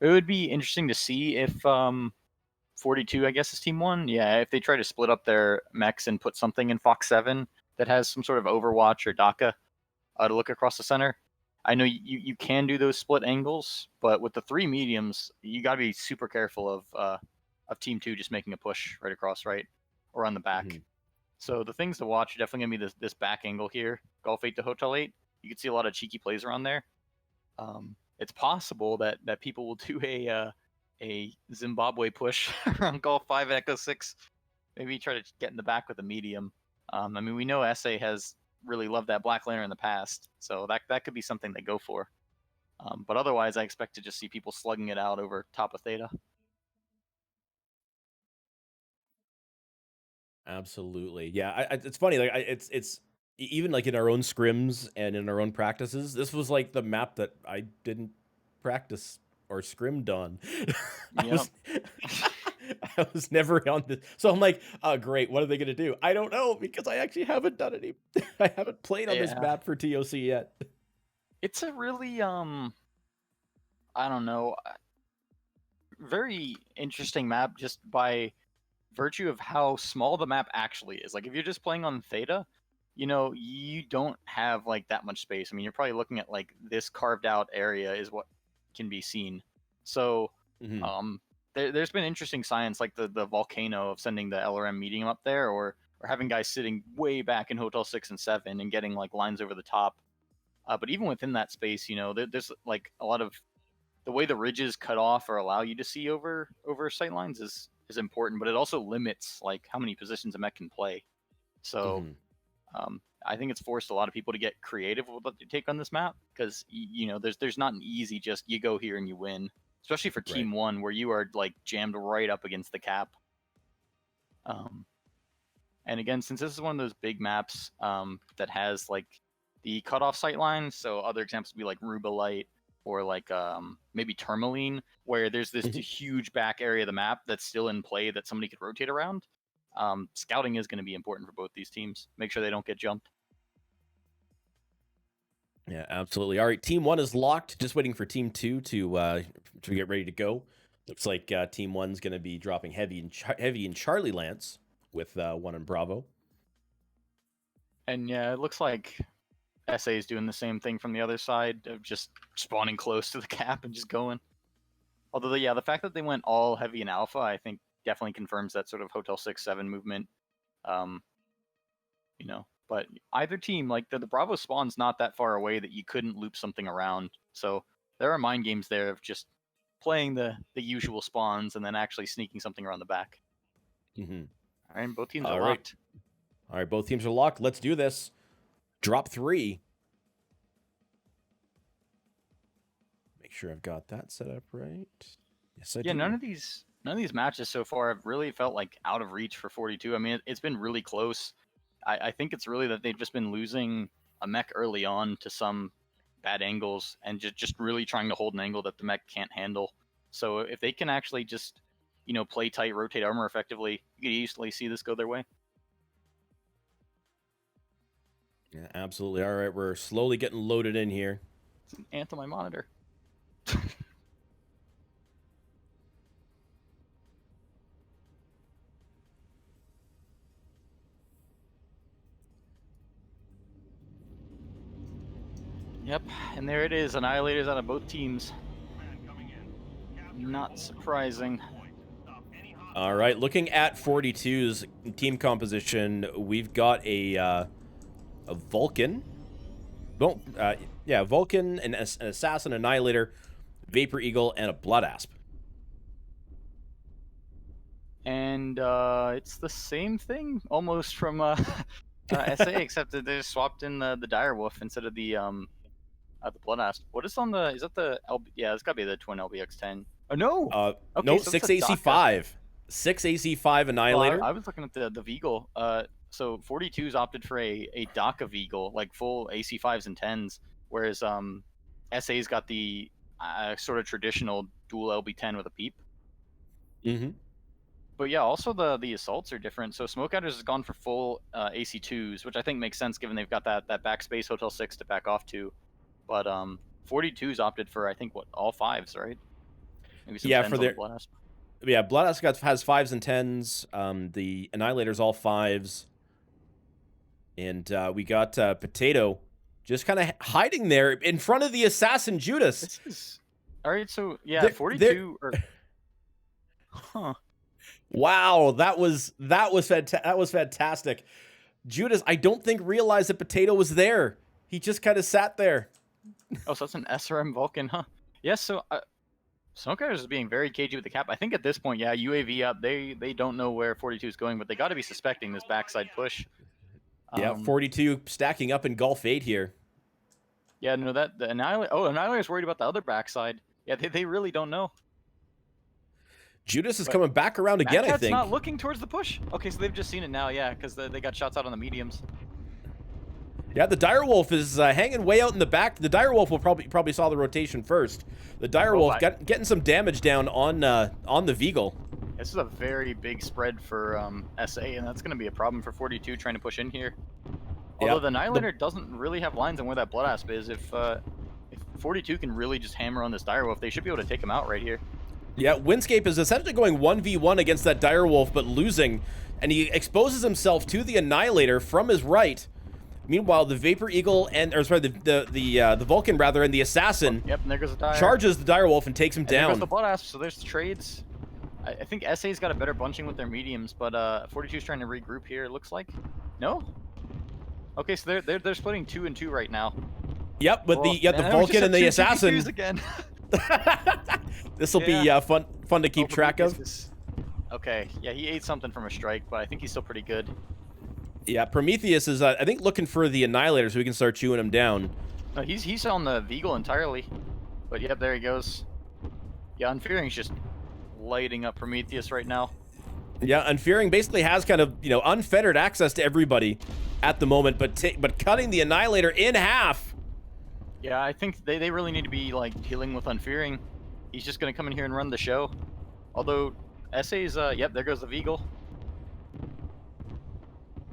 would be interesting to see if 42, I guess, is Team 1. Yeah, if they try to split up their mechs and put something in Fox 7 that has some sort of Overwatch or DACA to look across the center. I know you can do those split angles, but with the 3 mediums, you got to be super careful of Team 2 just making a push right across, right, or on the back. Mhm. So the things to watch are definitely gonna be this back angle here, Golf 8 to Hotel 8. You can see a lot of cheeky plays around there. It's possible that people will do a Zimbabwe push around Golf 5 and Echo 6. Maybe try to get in the back with a medium. I mean, we know SA has really loved that black laner in the past, so that could be something they go for. But otherwise, I expect to just see people slugging it out over top of Theta. Absolutely. Yeah, it's funny. Like, it's even like in our own scrims and in our own practices. This was like the map that I didn't practice or scrimmed on. I Yep. was, I was never on this. So I'm like, oh, great. What are they gonna do? I don't know because I actually haven't done any. I haven't played on this Yeah. map for TOC yet. It's a really I don't know, very interesting map just by virtue of how small the map actually is. Like if you're just playing on Theta, you know, you don't have like that much space. I mean, you're probably looking at like this carved out area is what can be seen. So, Mhm. there's been interesting science like the volcano of sending the LRM medium up there, or having guys sitting way back in Hotel 6 and 7 and getting like lines over the top. But even within that space, you know, there's like a lot of the way the ridges cut off or allow you to see over sight lines is important, but it also limits like how many positions a mech can play. So Mhm. I think it's forced a lot of people to get creative with what they take on this map because you know there's not an easy just you go here and you win, especially for Right. Team One where you are like jammed right up against the cap. Um, and again, since this is one of those big maps that has like the cutoff sight lines, so other examples would be like Rubelite or like maybe Tourmaline, where there's this Mhm. huge back area of the map that's still in play that somebody could rotate around. Scouting is going to be important for both these teams. Make sure they don't get jumped. Yeah, absolutely. All right, Team 1 is locked. Just waiting for Team 2 to get ready to go. Looks like Team 1's going to be dropping heavy in Charlie Lance with 1 in Bravo. And yeah, it looks like SA is doing the same thing from the other side of just spawning close to the cap and just going. Although, yeah, the fact that they went all heavy in alpha, I think definitely confirms that sort of Hotel 6-7 movement. Um, you know, but either team, like the Bravo spawn's not that far away that you couldn't loop something around. So there are mind games there of just playing the usual spawns and then actually sneaking something around the back. Mm-hmm. All right, both teams are All right. locked. All right, both teams are locked. Let's do this. Drop 3. Make sure I've got that set up right. Yes, I Yeah, do. none of these matches so far have really felt like out of reach for 42. I mean, it's been really close. I think it's really that they've just been losing a mech early on to some bad angles and just really trying to hold an angle that the mech can't handle. So if they can actually just, you know, play tight, rotate armor effectively, you could easily see this go their way. Yeah, absolutely. All right, we're slowly getting loaded in here. It's an ant on my monitor. Yep, and there it is. Annihilators out of both teams. Not surprising. All right, looking at 42's team composition, we've got a Vulcan. Well, yeah, Vulcan, an Assassin, Annihilator, Vapor Eagle, and a Blood Asp. And it's the same thing almost from SA, except that they just swapped in the dire wolf instead of the blood asp. What is on the? Is that the LB? Yeah, it's gotta be the twin LBX10. Oh no. Okay, No, so it's 6 a DACA. AC5. 6 AC5 Well, Annihilator. I was looking at the Veagle. So 42's opted for a DACA Veagle, like full AC5s and 10s, whereas SA's got the sort of traditional dual LB10 with a peep. Mm-hmm. But yeah, also the assaults are different. So Smoke Adders has gone for full AC2s, which I think makes sense given they've got that backspace Hotel 6 to back off to. But 42's opted for I think what all 5s, right? Maybe some 10s For on the their blast. Blood Asp has 5s and 10s. The Annihilator's all 5s. And we got Potato just kind of hiding there in front of the Assassin Judas. This is all right. So yeah, 42 or huh? Wow, that was fantastic. Judas, I don't think realized that Potato was there. He just kind of sat there. Oh, so that's an SRM Vulcan, huh? Yes. So Snowcars is being very cagey with the cap. I think at this point, yeah, UAV up. They don't know where 42 is going, but they got to be suspecting this backside push. Yeah, 42 stacking up in Gulf 8 here. Yeah, no, that the Annihilator. Oh, Annihilator's worried about the other backside. Yeah, they really don't know. Judas is coming back around again, I think. not looking towards the push. Okay, so they've just seen it now, yeah, because they got shots out on the mediums. Yeah, the Direwolf is hanging way out in the back. The Direwolf will probably saw the rotation first. The Direwolf getting some damage down on the Veagle. This is a very big spread for SA, and that's going to be a problem for 42 trying to push in here. Although the Annihilator doesn't really have lines on where that Blood Asp is. If 42 can really just hammer on this Direwolf, they should be able to take him out right here. Yeah, Windscape is essentially going 1v1 against that Direwolf, but losing, and he exposes himself to the Annihilator from his right. Meanwhile, the Vapor Eagle the Vulcan rather, and the Assassin and there goes the Dire. Charges the Direwolf and takes him down. There goes the Blood Asp, so there's the trades. I think SA's got a better bunching with their mediums, but 42's trying to regroup here, it looks like. No? Okay, so they're splitting 2 and 2 right now. Yep, but the Vulcan and the Assassin. Again. This will be fun to keep track of. Okay, yeah, he ate something from a strike, but I think he's still pretty good. Yeah, Prometheus is I think looking for the Annihilator so we can start chewing him down. No, he's on the Veagle entirely. But yep, there he goes. Yeah, Unfearing's just lighting up Prometheus right now. Yeah, Unfearing basically has kind of, unfettered access to everybody at the moment, but cutting the Annihilator in half. Yeah, I think they really need to be, like, healing with Unfearing. He's just going to come in here and run the show. Although, SA's, yep, there goes the Veagle.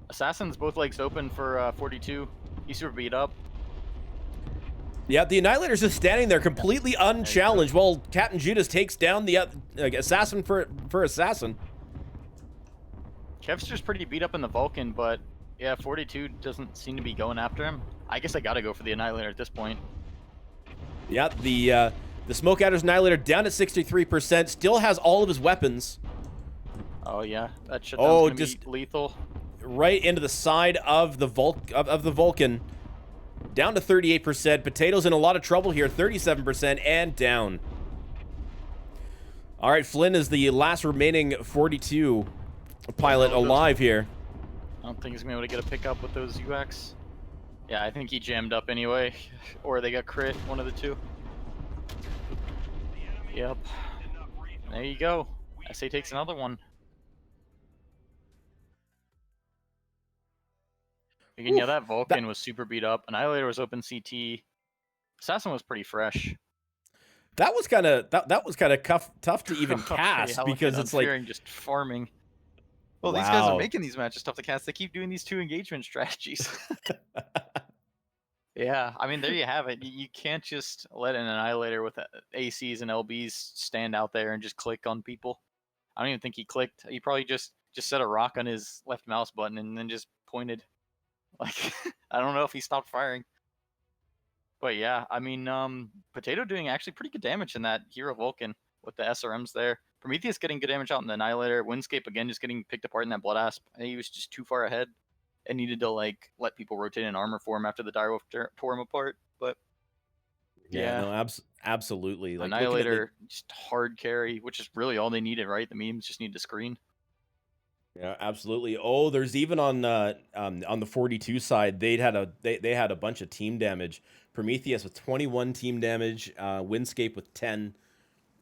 Assassin's both legs open for 42. He's super beat up. Yeah, the Annihilator's just standing there completely unchallenged while Captain Judas takes down the Assassin for Assassin. Kev's just pretty beat up in the Vulcan, but yeah, 42 doesn't seem to be going after him. I guess I gotta go for the Annihilator at this point. Yeah, the Smoke Adder's Annihilator down at 63%, still has all of his weapons. Oh yeah, that shutdown's gonna just be lethal. Right into the side of the Vulcan. Down to 38%. Potato's in a lot of trouble here, 37% and down. All right, Flynn is the last remaining 42 pilot alive here. I don't think he's gonna be able to get a pickup with those UX. Yeah, I think he jammed up anyway, or they got crit, one of the two. Yep. There you go. SA takes another one. Again, yeah, that Vulcan was super beat up. Annihilator was open CT. Assassin was pretty fresh. That was kind of tough to even cast because it's like just farming. Well, these guys are making these matches tough to cast. They keep doing these 2 engagement strategies. Yeah, I mean, there you have it. You can't just let an Annihilator with ACs and LBs stand out there and just click on people. I don't even think he clicked. He probably just set a rock on his left mouse button and then just pointed. Like, I don't know if he stopped firing. But yeah, I mean, Potato doing actually pretty good damage in that Hero Vulcan with the SRMs there. Prometheus getting good damage out in the Annihilator. Windscape again just getting picked apart in that Blood Asp. He was just too far ahead and needed to like let people rotate in armor for him after the Direwolf tore him apart. But yeah, no, absolutely. Like, Annihilator just hard carry, which is really all they needed, right? The mediums just need to screen. Yeah, absolutely. Oh, there's even on the 42 side, they had a bunch of team damage. Prometheus with 21 team damage, Windscape with 10.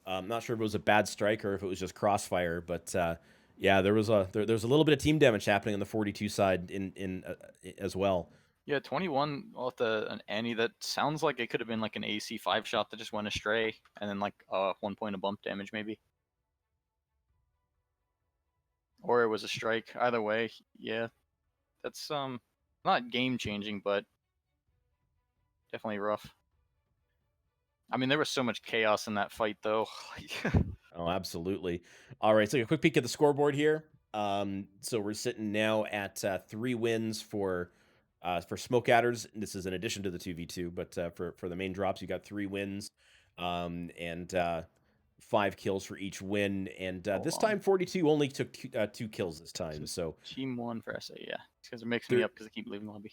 I'm not sure if it was a bad strike or if it was just crossfire, but yeah, there was a little bit of team damage happening on the 42 side in as well. Yeah, 21 with an Annie that sounds like it could have been like an AC 5 shot that just went astray, and then like 1 point of bump damage maybe. Or it was a strike. Either way, yeah. That's not game changing, but definitely rough. I mean, there was so much chaos in that fight though. Oh, absolutely. All right, so a quick peek at the scoreboard here. So we're sitting now at 3 wins for Smoke Adders. This is in addition to the 2v2, but for the main drops, you got 3 wins. And 5 kills for each win, and this Hold time on. 42 only took 2 kills this time. So Team 1 for SA, yeah. These guys are mixing me there, up because I keep leaving the lobby.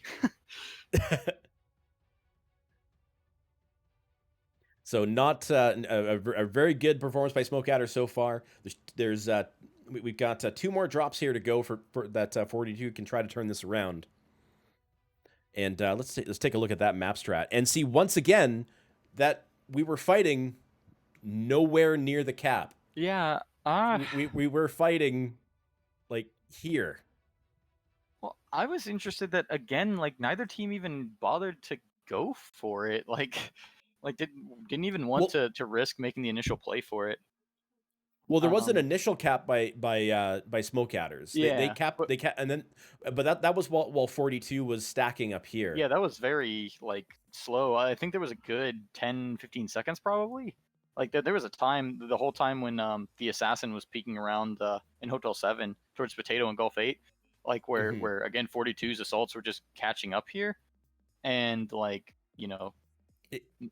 so not a very good performance by Smokeadder so far. We've got 2 more drops here to go for that 42 can try to turn this around. And let's take a look at that map strat and see once again that we were fighting nowhere near the cap. Yeah. We were fighting like here. Well, I was interested that again, like neither team even bothered to go for it. Like didn't even want Well, to risk making the initial play for it. well, there was an Um, initial cap by Smoke Adders. They yeah, capped but they capped and then, but that was while 42 was stacking up here. yeah, that was very like slow. I think there was a good 10, 15 seconds probably. Like there was a time, the whole time when the assassin was peeking around in Hotel 7 towards Potato and Gulf 8, like Mm-hmm. where again 42's assaults were just catching up here, and like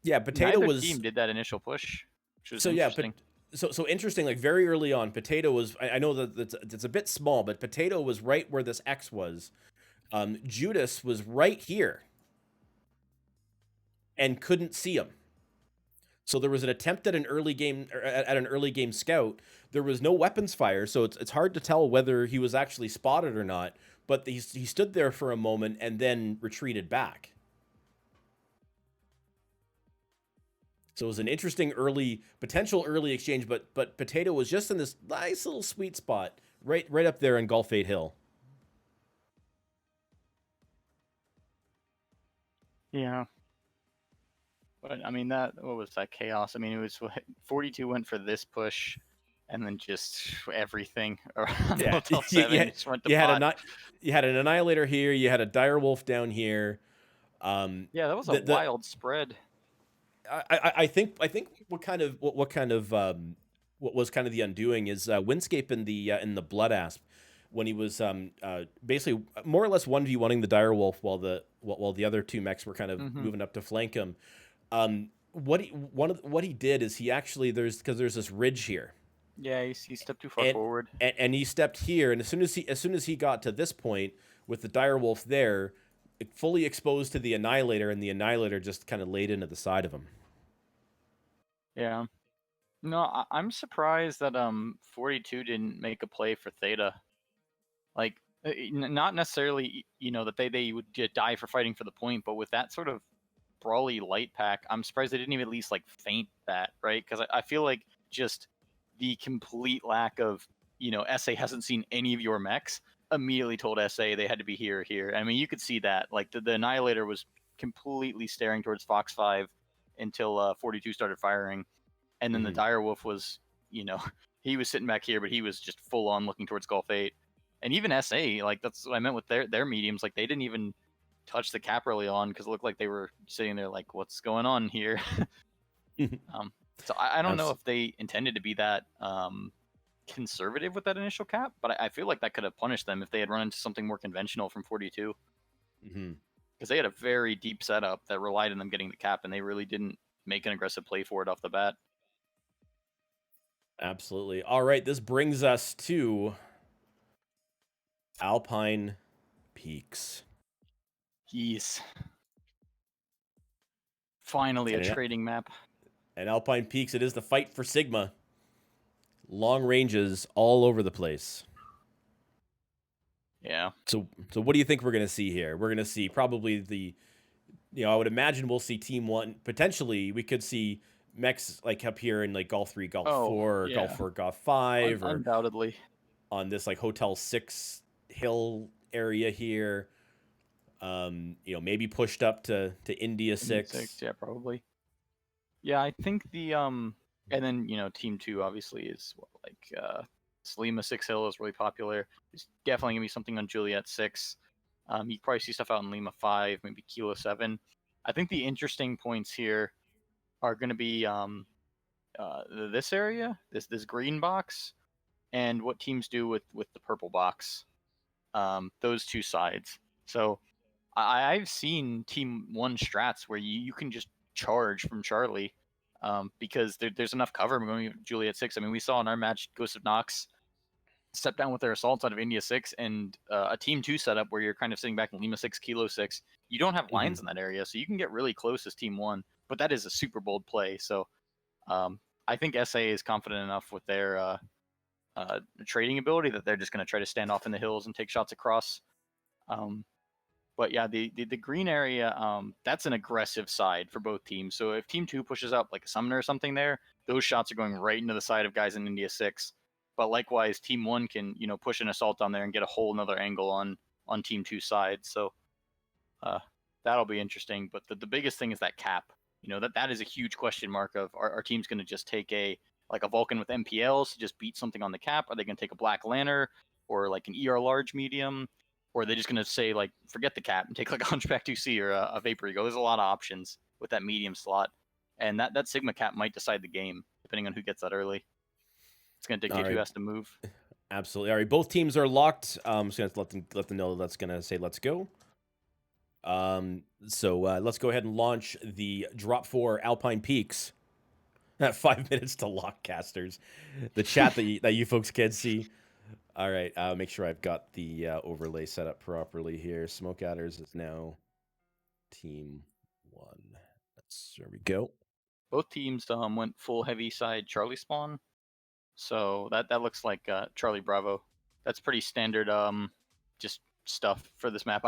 Yeah, Potato neither was team did that initial push, which was so yeah, interesting. so interesting. Like very early on, Potato was. I know that it's a bit small, but Potato was right where this X was. Judas was right here and couldn't see him. So there was an attempt at an early game at an early game scout. There was no weapons fire, so it's hard to tell whether he was actually spotted or not. But he stood there for a moment and then retreated back. So it was an interesting potential early exchange. But Potato was just in this nice little sweet spot, right up there in Gulf 8 Hill. Yeah. But I mean what was that chaos? I mean it was 42 went for this push, and then just everything around Yeah, Hotel 7 just went to pot. you had an Annihilator here. You had a Direwolf down here. Yeah, that was a The wild spread. I think what was kind of the undoing is Windscape in the Blood Asp when he was basically more or less 1v1ing the Direwolf while the other 2 mechs were kind of Hmm. moving up to flank him. What he did is he actually there's this ridge here. Yeah, he stepped too far And, forward. and he stepped here, and as soon as he got to this point with the Direwolf there, fully exposed to the Annihilator, and the Annihilator just kind of laid into the side of him. Yeah. No, I'm surprised that 42 didn't make a play for Theta. Like not necessarily that they would die for fighting for the point, but with that sort of brawly light pack, I'm surprised they didn't even at least like feint that, right? Because I feel like just the complete lack of SA hasn't seen any of your mechs immediately told SA they had to be here or here. I mean, you could see that like the Annihilator was completely staring towards Fox 5 until 42 started firing, and then the Mm-hmm. Direwolf was he was sitting back here, but he was just full on looking towards Gulf 8. And even SA, like that's what I meant with their mediums, like they didn't even touch the cap early on because it looked like they were sitting there like, what's going on here? um, so I don't know if they intended to be that conservative with that initial cap, but I feel like that could have punished them if they had run into something more conventional from 42. Mm-hmm. Because they had a very deep setup that relied on them getting the cap, and they really didn't make an aggressive play for it off the bat. Absolutely. All right, this brings us to Alpine Peaks. Yes. Finally, a And trading map. at Alpine Peaks, it is the fight for Sigma. Long ranges all over the place. Yeah. So what do you think we're going to see here? We're going to see probably I would imagine we'll see Team 1. Potentially, we could see mechs like up here in like Golf 3, Golf 4, or Yeah. Golf 4, Golf 5, or Undoubtedly. on this like Hotel 6 hill area here. Maybe pushed up to India 6. Yeah, probably. Yeah, I think and then Team 2 obviously is Salima 6 Hill is really popular. There's definitely gonna be something on Juliet 6. You probably see stuff out in Lima 5, maybe Kilo 7. I think the interesting points here are going to be this area, this green box, and what teams do with the purple box. Those 2 sides. So I've seen Team 1 strats where you can just charge from Charlie because there's enough cover going with Juliet 6. I mean, we saw in our match Ghost of Nox step down with their assaults out of India 6 and a Team 2 setup where you're kind of sitting back in Lima 6, Kilo 6. You don't have lines in that area, so you can get really close as Team 1, but that is a super bold play. So I think SA is confident enough with their trading ability that they're just going to try to stand off in the hills and take shots across. But yeah, the green area, that's an aggressive side for both teams. So if Team 2 pushes up like a summoner or something there, those shots are going right into the side of guys in India 6. But likewise, Team 1 can, push an assault on there and get a whole another angle on Team 2's side. So that'll be interesting. But the biggest thing is that cap. That is a huge question mark of our team's going to just take a Vulcan with MPLs to just beat something on the cap? Are they going to take a Black Lantern or like an ER large medium? Or are they just going to say, like, forget the cap and take like a Hunchback 2C or a Vapor Ego? There's a lot of options with that medium slot. And that Sigma cap might decide the game, depending on who gets that early. It's going to dictate who has to move. Absolutely. All right, both teams are locked. I'm just going to let them know that's going to say let's go. So let's go ahead and launch the Drop 4 Alpine Peaks. 5 minutes to lock, casters. The chat that you folks can see. All right, make sure I've got the overlay set up properly here. Smoke Adders is now Team 1. There we go. Both teams went full heavy side Charlie spawn. So that looks like Charlie Bravo. That's pretty standard just stuff for this map.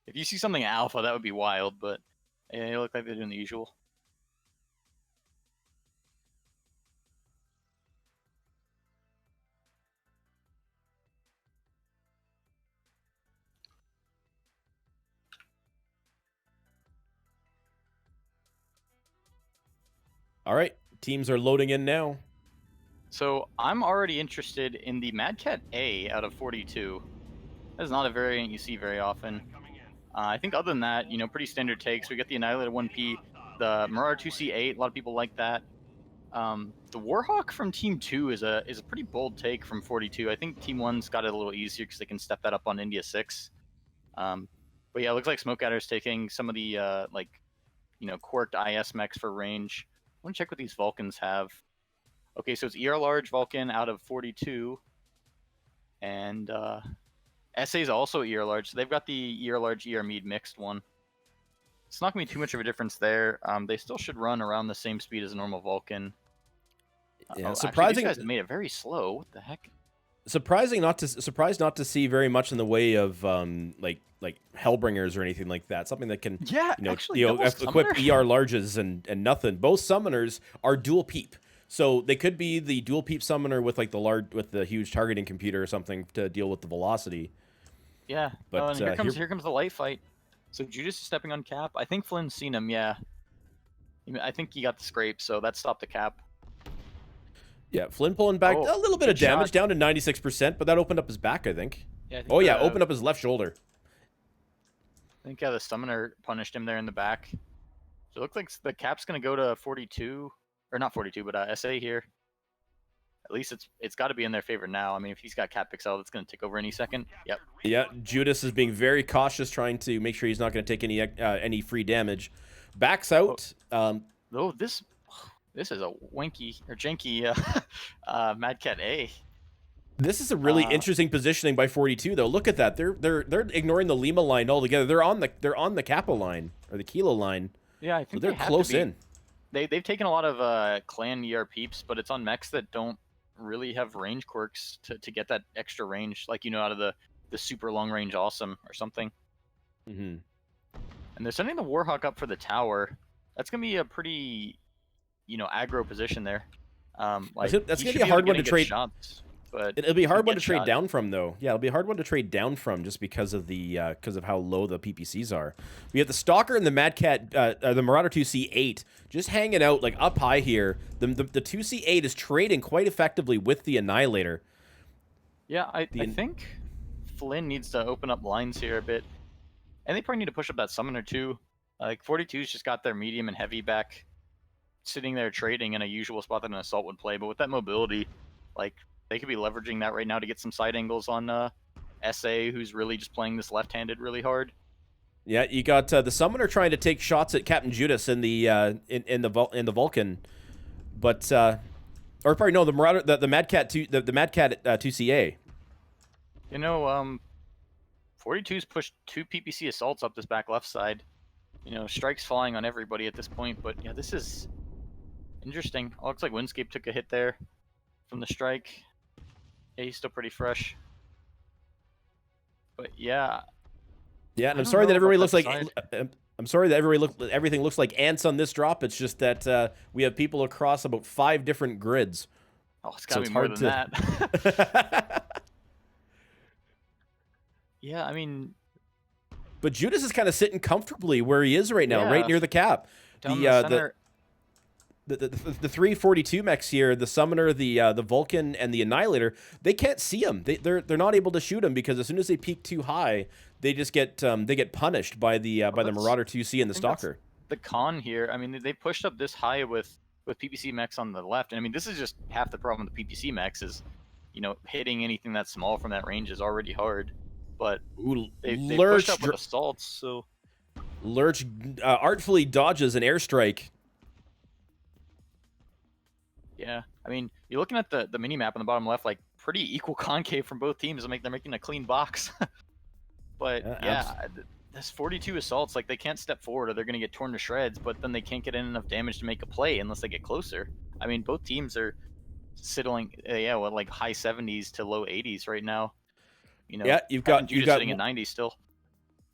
If you see something alpha, that would be wild, but it looked like they're doing the usual. All right, teams are loading in now. So I'm already interested in the Mad Cat A out of 42. That is not a variant you see very often. I think other than that, pretty standard takes. We got the Annihilator 1P, the Marauder 2C8. A lot of people like that. The Warhawk from Team 2 is a pretty bold take from 42. I think Team 1's got it a little easier because they can step that up on India 6. But yeah, it looks like Smoke Adder's taking some of the quirked IS mechs for range. I want to check what these Vulcans have. Okay, so it's ER large Vulcan out of 42, and SA is also ER large. So they've got the ER large ER Mead mixed one. It's not gonna be too much of a difference there. They still should run around the same speed as a normal Vulcan. Yeah, surprising. These guys made it very slow. What the heck? Surprised not to see very much in the way of like Hellbringers or anything like that. Something that can equip ER larges and nothing. Both summoners are dual peep, so they could be the dual peep summoner with like the huge targeting computer or something to deal with the velocity. Yeah, but here comes the light fight. So Judas is stepping on cap. I think Flynn's seen him. Yeah, I think he got the scrape, so that stopped the cap. Yeah, Flynn pulling back a little bit of damage, down to 96%, but that opened up his back, I think. Yeah, opened up his left shoulder. I think the summoner punished him there in the back. So it looks like the cap's going to go to 42, or not 42, but SA here. At least it's got to be in their favor now. I mean, if he's got cap pixel, that's going to take over any second. Yep. Yeah, Judas is being very cautious, trying to make sure he's not going to take any free damage. Backs out. This is a janky Mad Cat A. This is a really interesting positioning by 42, though. Look at that. They're ignoring the Lima line altogether. They're on the Kappa line or the Kilo line. Yeah, I think they're close in. They've taken a lot of clan ER peeps, but it's on mechs that don't really have range quirks to get that extra range, like out of the super long range awesome or something. Mm-hmm. And they're sending the Warhawk up for the tower. That's gonna be a pretty aggro position there. That's gonna be a hard one to trade. Shots, but it'll be a hard one to trade down from, though. Yeah, it'll be a hard one to trade down from just because of how low the PPCs are. We have the Stalker and the Mad Cat, the Marauder 2C8, just hanging out like up high here. The 2C8 is trading quite effectively with the Annihilator. Yeah, I think Flynn needs to open up lines here a bit, and they probably need to push up that summoner too. Like 42's just got their medium and heavy back, sitting there trading in a usual spot that an assault would play, but with that mobility, like they could be leveraging that right now to get some side angles on SA, who's really just playing this left-handed really hard. Yeah, you got the summoner trying to take shots at Captain Judas in the Vulcan. But or probably no, the Marauder, the Mad Cat the Mad Cat 2CA. You know, 42's pushed 2 PPC assaults up this back left side. You know, strikes flying on everybody at this point. But yeah, this is interesting. Oh, looks like Windscape took a hit there from the strike. Yeah, he's still pretty fresh. But yeah. Yeah, and I'm sorry that everybody looks like. I'm sorry that everything looks like ants on this drop. It's just that we have people across about 5 different grids. Oh, it's gotta be more than that. Yeah, I mean. But Judas is kind of sitting comfortably where he is right now, Yeah. right near the cap. Down the center. The 342 mechs here, the Summoner, the Vulcan, and the Annihilator, they can't see him. They're not able to shoot him because as soon as they peak too high, they just get punished by the Marauder 2C and the Stalker. The con here, I mean, they pushed up this high with PPC mechs on the left, and I mean, this is just half the problem with the PPC mechs is, you know, hitting anything that small from that range is already hard. But they pushed up with assaults, so Lurch artfully dodges an airstrike. Yeah, I mean, you're looking at the mini map on the bottom left, like pretty equal concave from both teams. They're making a clean box. But yeah, this 42 assaults, like they can't step forward or they're gonna get torn to shreds. But then they can't get in enough damage to make a play unless they get closer. I mean, both teams are sitting, with like high 70s to low 80s right now. You know, yeah, you've got sitting at 90 still.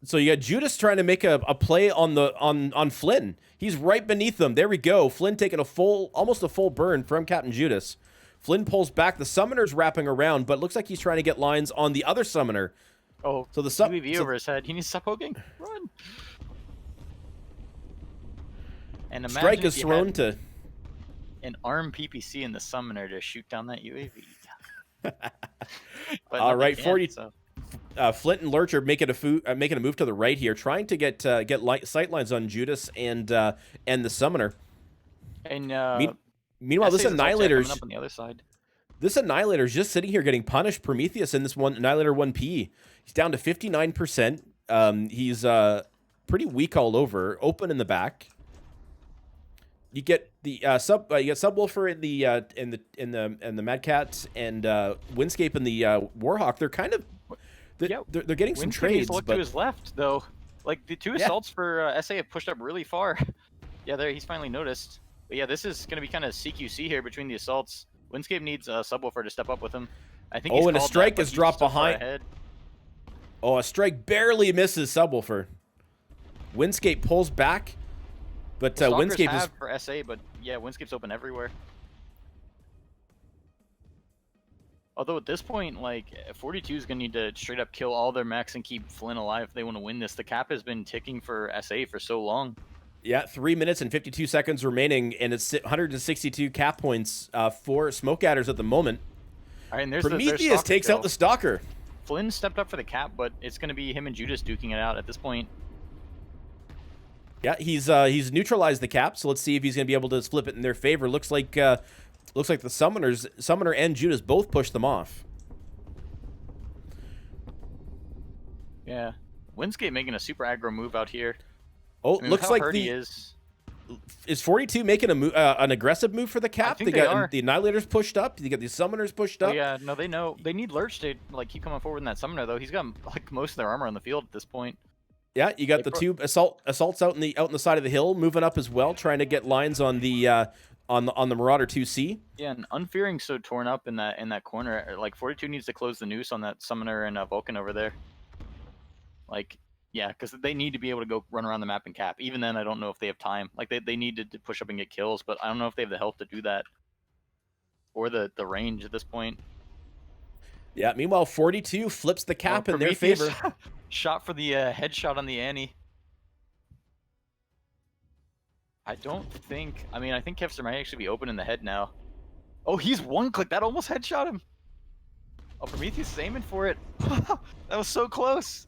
So you got Judas trying to make a play on Flynn. He's right beneath them. There we go. Flynn taking almost a full burn from Captain Judas. Flynn pulls back. The Summoner's wrapping around, but looks like he's trying to get lines on the other Summoner. Oh, so the UAV over his head. He needs to stop poking. Run. And strike is thrown to an arm PPC in the Summoner to shoot down that UAV. All right, 40. So. Flint and Lurch are making a move to the right here, trying to get sight lines on Judas and the Summoner. And meanwhile, this Annihilator's up on the other side. This Annihilator's just sitting here getting punished. Prometheus in this one Annihilator 1P. He's down to 59%. He's pretty weak all over. Open in the back. You get the Subwoofer in the Mad Cat and Windscape and the Warhawk. They're kind of they're getting some trades. Look to his left though. Like the 2 assaults for SA have pushed up really far. Yeah, there he's finally noticed. But yeah, this is going to be kind of CQC here between the assaults. Windscape needs a Subwoofer to step up with him. I think. And a strike is dropped behind. Oh, a strike barely misses Subwoofer. Windscape pulls back. But Windscape is for SA, but yeah, Windscape's open everywhere. Although at this point, like 42 is gonna need to straight up kill all their mechs and keep Flynn alive if they want to win this. The cap has been ticking for SA for so long. Yeah, 3 minutes and 52 seconds remaining, and it's 162 cap points for Smoke Adders at the moment. All right, and there's Prometheus takes out the Stalker. Flynn stepped up for the cap, but it's gonna be him and Judas duking it out at this point. Yeah, he's neutralized the cap, so let's see if he's going to be able to flip it in their favor. Looks like the Summoner and Judas both pushed them off. Yeah, Windscape making a super aggro move out here. Oh, looks like is 42 making a an aggressive move for the cap? They got the Annihilators pushed up. You got the Summoners pushed up. Yeah, no, they know they need Lurch to like keep coming forward in that Summoner though. He's got like most of their armor on the field at this point. Yeah, you got the 2 assaults out in the side of the hill, moving up as well, trying to get lines on the Marauder 2C. Yeah, and Unfearing's so torn up in that corner. Like 42 needs to close the noose on that Summoner and Vulcan over there. Like, yeah, because they need to be able to go run around the map and cap. Even then, I don't know if they have time. Like they need to push up and get kills, but I don't know if they have the health to do that or the range at this point. Yeah. Meanwhile, 42 flips the cap in their favor. Shot for the headshot on the Annie. I think Kevster might actually be open in the head now. Oh, he's one click. That almost headshot him. Oh, Prometheus is aiming for it. That was so close.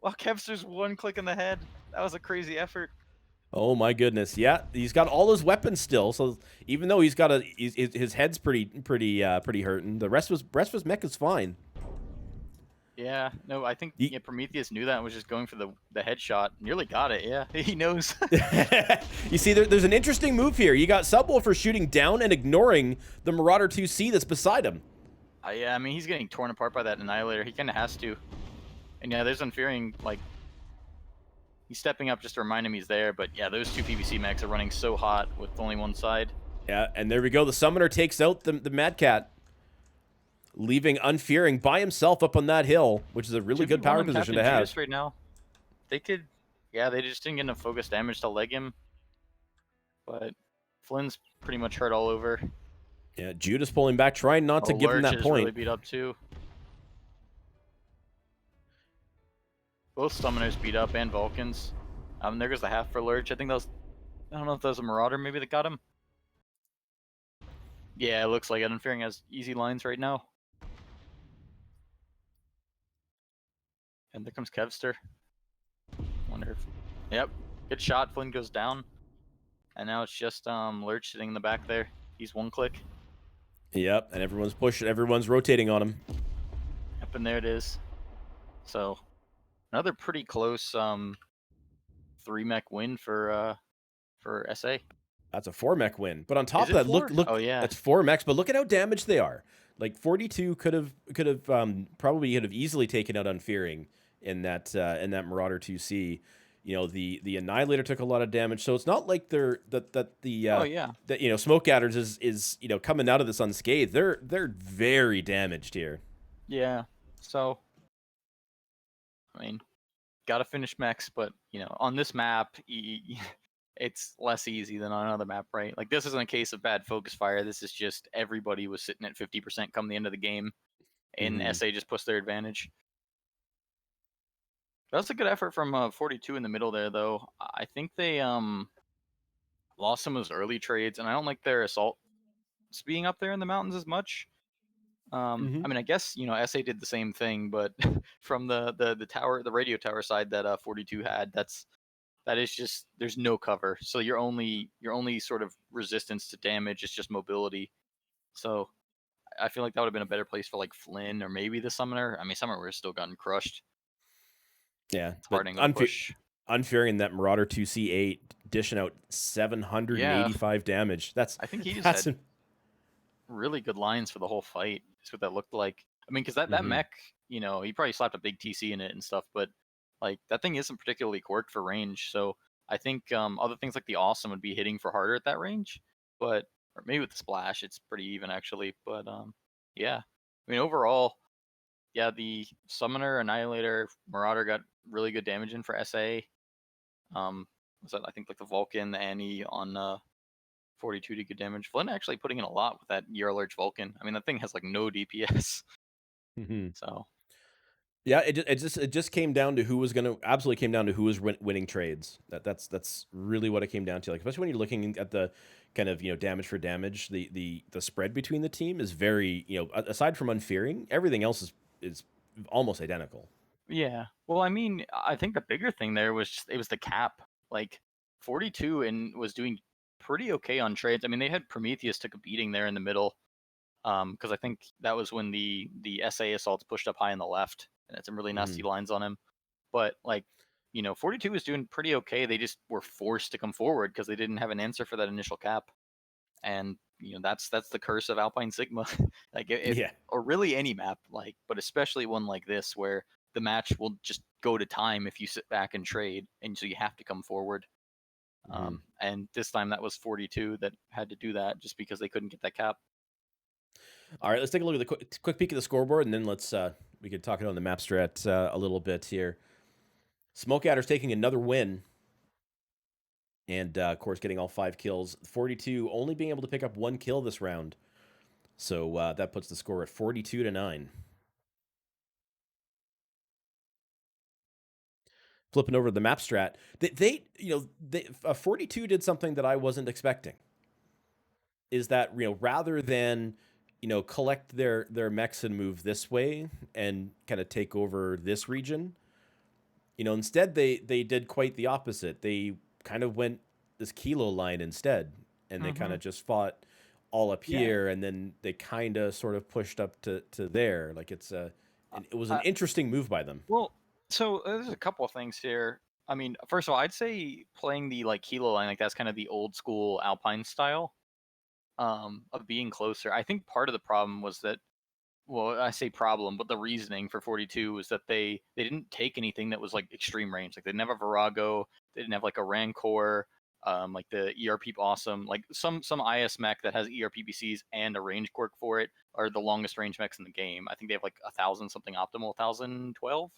Wow, Kevster's one click in the head. That was a crazy effort. Oh my goodness. Yeah, he's got all his weapons still. So even though he's got his head's pretty hurting, the rest of his mech is fine. Yeah, no, I think Ye- Prometheus knew that and was just going for the headshot. Nearly got it. Yeah, he knows. You see, there's an interesting move here. You got Subwoofer shooting down and ignoring the Marauder 2C that's beside him. Yeah, I mean he's getting torn apart by that Annihilator. He kind of has to. And yeah, there's Unfearing, like he's stepping up just to remind him he's there. But yeah, those two PVC mechs are running so hot with only one side. Yeah, and there we go. The Summoner takes out the Mad Cat, leaving Unfearing by himself up on that hill, which is a really good 2v1 power on position Captain to have. Judas right now. They could, yeah, they just didn't get enough focus damage to leg him. But Flynn's pretty much hurt all over. Yeah, Judas pulling back, trying not to give him Lurch that is point. really beat up too. Both Summoners beat up and Vulcans. There goes the half for Lurch. I think that was, I don't know if that was a Marauder maybe that got him. Yeah, it looks like it. Unfearing has easy lines right now. And there comes Kevster. Wonder if, yep, good shot. Flynn goes down. And now it's just Lurch sitting in the back there. He's one click. Yep, and everyone's pushing, everyone's rotating on him. Yep, and there it is. So another pretty close 3-mech win for SA. That's a 4-mech win. But on top Is of it that, look, 4? Oh yeah. that's 4 mechs. But look at how damaged they are. Like 42 could have probably could have easily taken out Unfearing in that Marauder 2C. You know, the Annihilator took a lot of damage, so it's not like they're Oh yeah. that you know, Smoke Adders is you know, coming out of this unscathed. They're very damaged here. Yeah. So I mean, gotta finish mechs, but you know, on this map, it's less easy than on another map, right? Like this isn't a case of bad focus fire. This is just everybody was sitting at 50% come the end of the game, and SA just pushed their advantage. That's a good effort from 42 in the middle there, though. I think they lost some of those early trades, and I don't like their assaults being up there in the mountains as much. I mean, I guess you know SA did the same thing, but from the tower, the radio tower side that 42 had, that is just there's no cover, so your only sort of resistance to damage is just mobility. So I feel like that would have been a better place for like Flynn or maybe the Summoner. I mean, Summoner would have still gotten crushed. Yeah, It's hard angle to push. Unfearing that Marauder 2C8 dishing out 785 damage. I think he just that's had really good lines for the whole fight. That's what that looked like. I mean, because that mech, you know, he probably slapped a big TC in it and stuff, but like that thing isn't particularly quirked for range. So I think other things like the Awesome would be hitting for harder at that range, but or maybe with the Splash, it's pretty even actually. But yeah, I mean overall, yeah, the Summoner, Annihilator, Marauder got really good damage in for SA. Was that I think like the Vulcan, the Annie on 42 to good damage. Flynn actually putting in a lot with that Year Lurch Vulcan. I mean, that thing has like no DPS. So yeah, it just came down to who was absolutely came down to who was winning trades. That's really what it came down to. Like especially when you're looking at the kind of, you know, damage for damage, the spread between the team is very, you know, aside from Unfearing, everything else is almost identical. yeah, well, I mean, I think the bigger thing there was just, it was the cap. Like 42 and was doing pretty okay on trades. I mean, they had Prometheus took a beating there in the middle, because I think that was when the SA assaults pushed up high on the left and had some really nasty lines on him. But like, you know, 42 was doing pretty okay. They just were forced to come forward because they didn't have an answer for that initial cap. And you know, that's the curse of Alpine Sigma. Like Yeah. or really any map, like, but especially one like this where the match will just go to time if you sit back and trade, and so you have to come forward. And this time that was 42 that had to do that just because they couldn't get that cap. All right, let's take a look at the quick peek at the scoreboard, and then let's we could talk on the map strat a little bit here. Smoke Adder's taking another win, and of course getting all 5 kills. 42 only being able to pick up 1 kill this round, so that puts the score at 42-9. Flipping over to the map strat, they 42 did something that I wasn't expecting. Is that, you know, rather than, you know, collect their mechs and move this way and kind of take over this region, you know, instead they did quite the opposite. They kind of went this kilo line instead, and they kind of just fought all up here, and then they kind of sort of pushed up to there. Like it's And it was an Uh, interesting move by them. well, so there's a couple of things here. I mean, first of all, I'd say playing the like kilo line, like that's kind of the old school Alpine style of being closer. I think part of the problem was that, well, I say problem, but the reasoning for 42 was that they didn't take anything that was like extreme range. Like they didn't have a Virago, they didn't have like a Rancor, like the ERP awesome, like some IS mech that has ERPBCs and a range quirk for it are the longest range mechs in the game. I think they have like 1,000 something optimal, 1,012.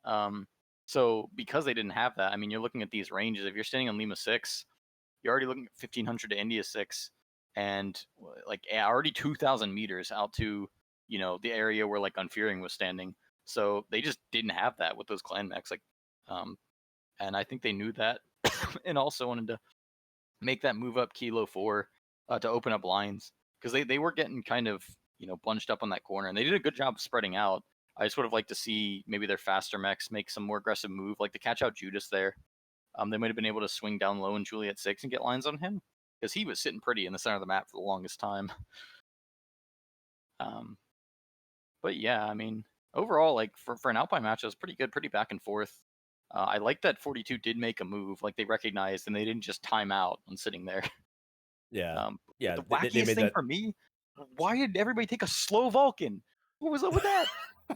Um, so because they didn't have that, I mean, you're looking at these ranges. If you're standing on Lima 6, you're already looking at 1,500 to India 6, and like already 2,000 meters out to the area where like Unfearing was standing. So they just didn't have that with those clan mechs. Like, and I think they knew that, and also wanted to make that move up Kilo 4 to open up lines because they were getting kind of bunched up on that corner, and they did a good job of spreading out. I just would have liked to see maybe their faster mechs make some more aggressive move, like to catch out Judas there. They might have been able to swing down low in Juliet 6 and get lines on him because he was sitting pretty in the center of the map for the longest time. Um, but yeah, I mean, overall, like for an Alpine match, it was pretty good, pretty back and forth. I like that 42 did make a move, like they recognized and they didn't just time out on sitting there. Yeah, But yeah, the they wackiest made thing that. for me, why did everybody take a slow Vulcan? What was up with that?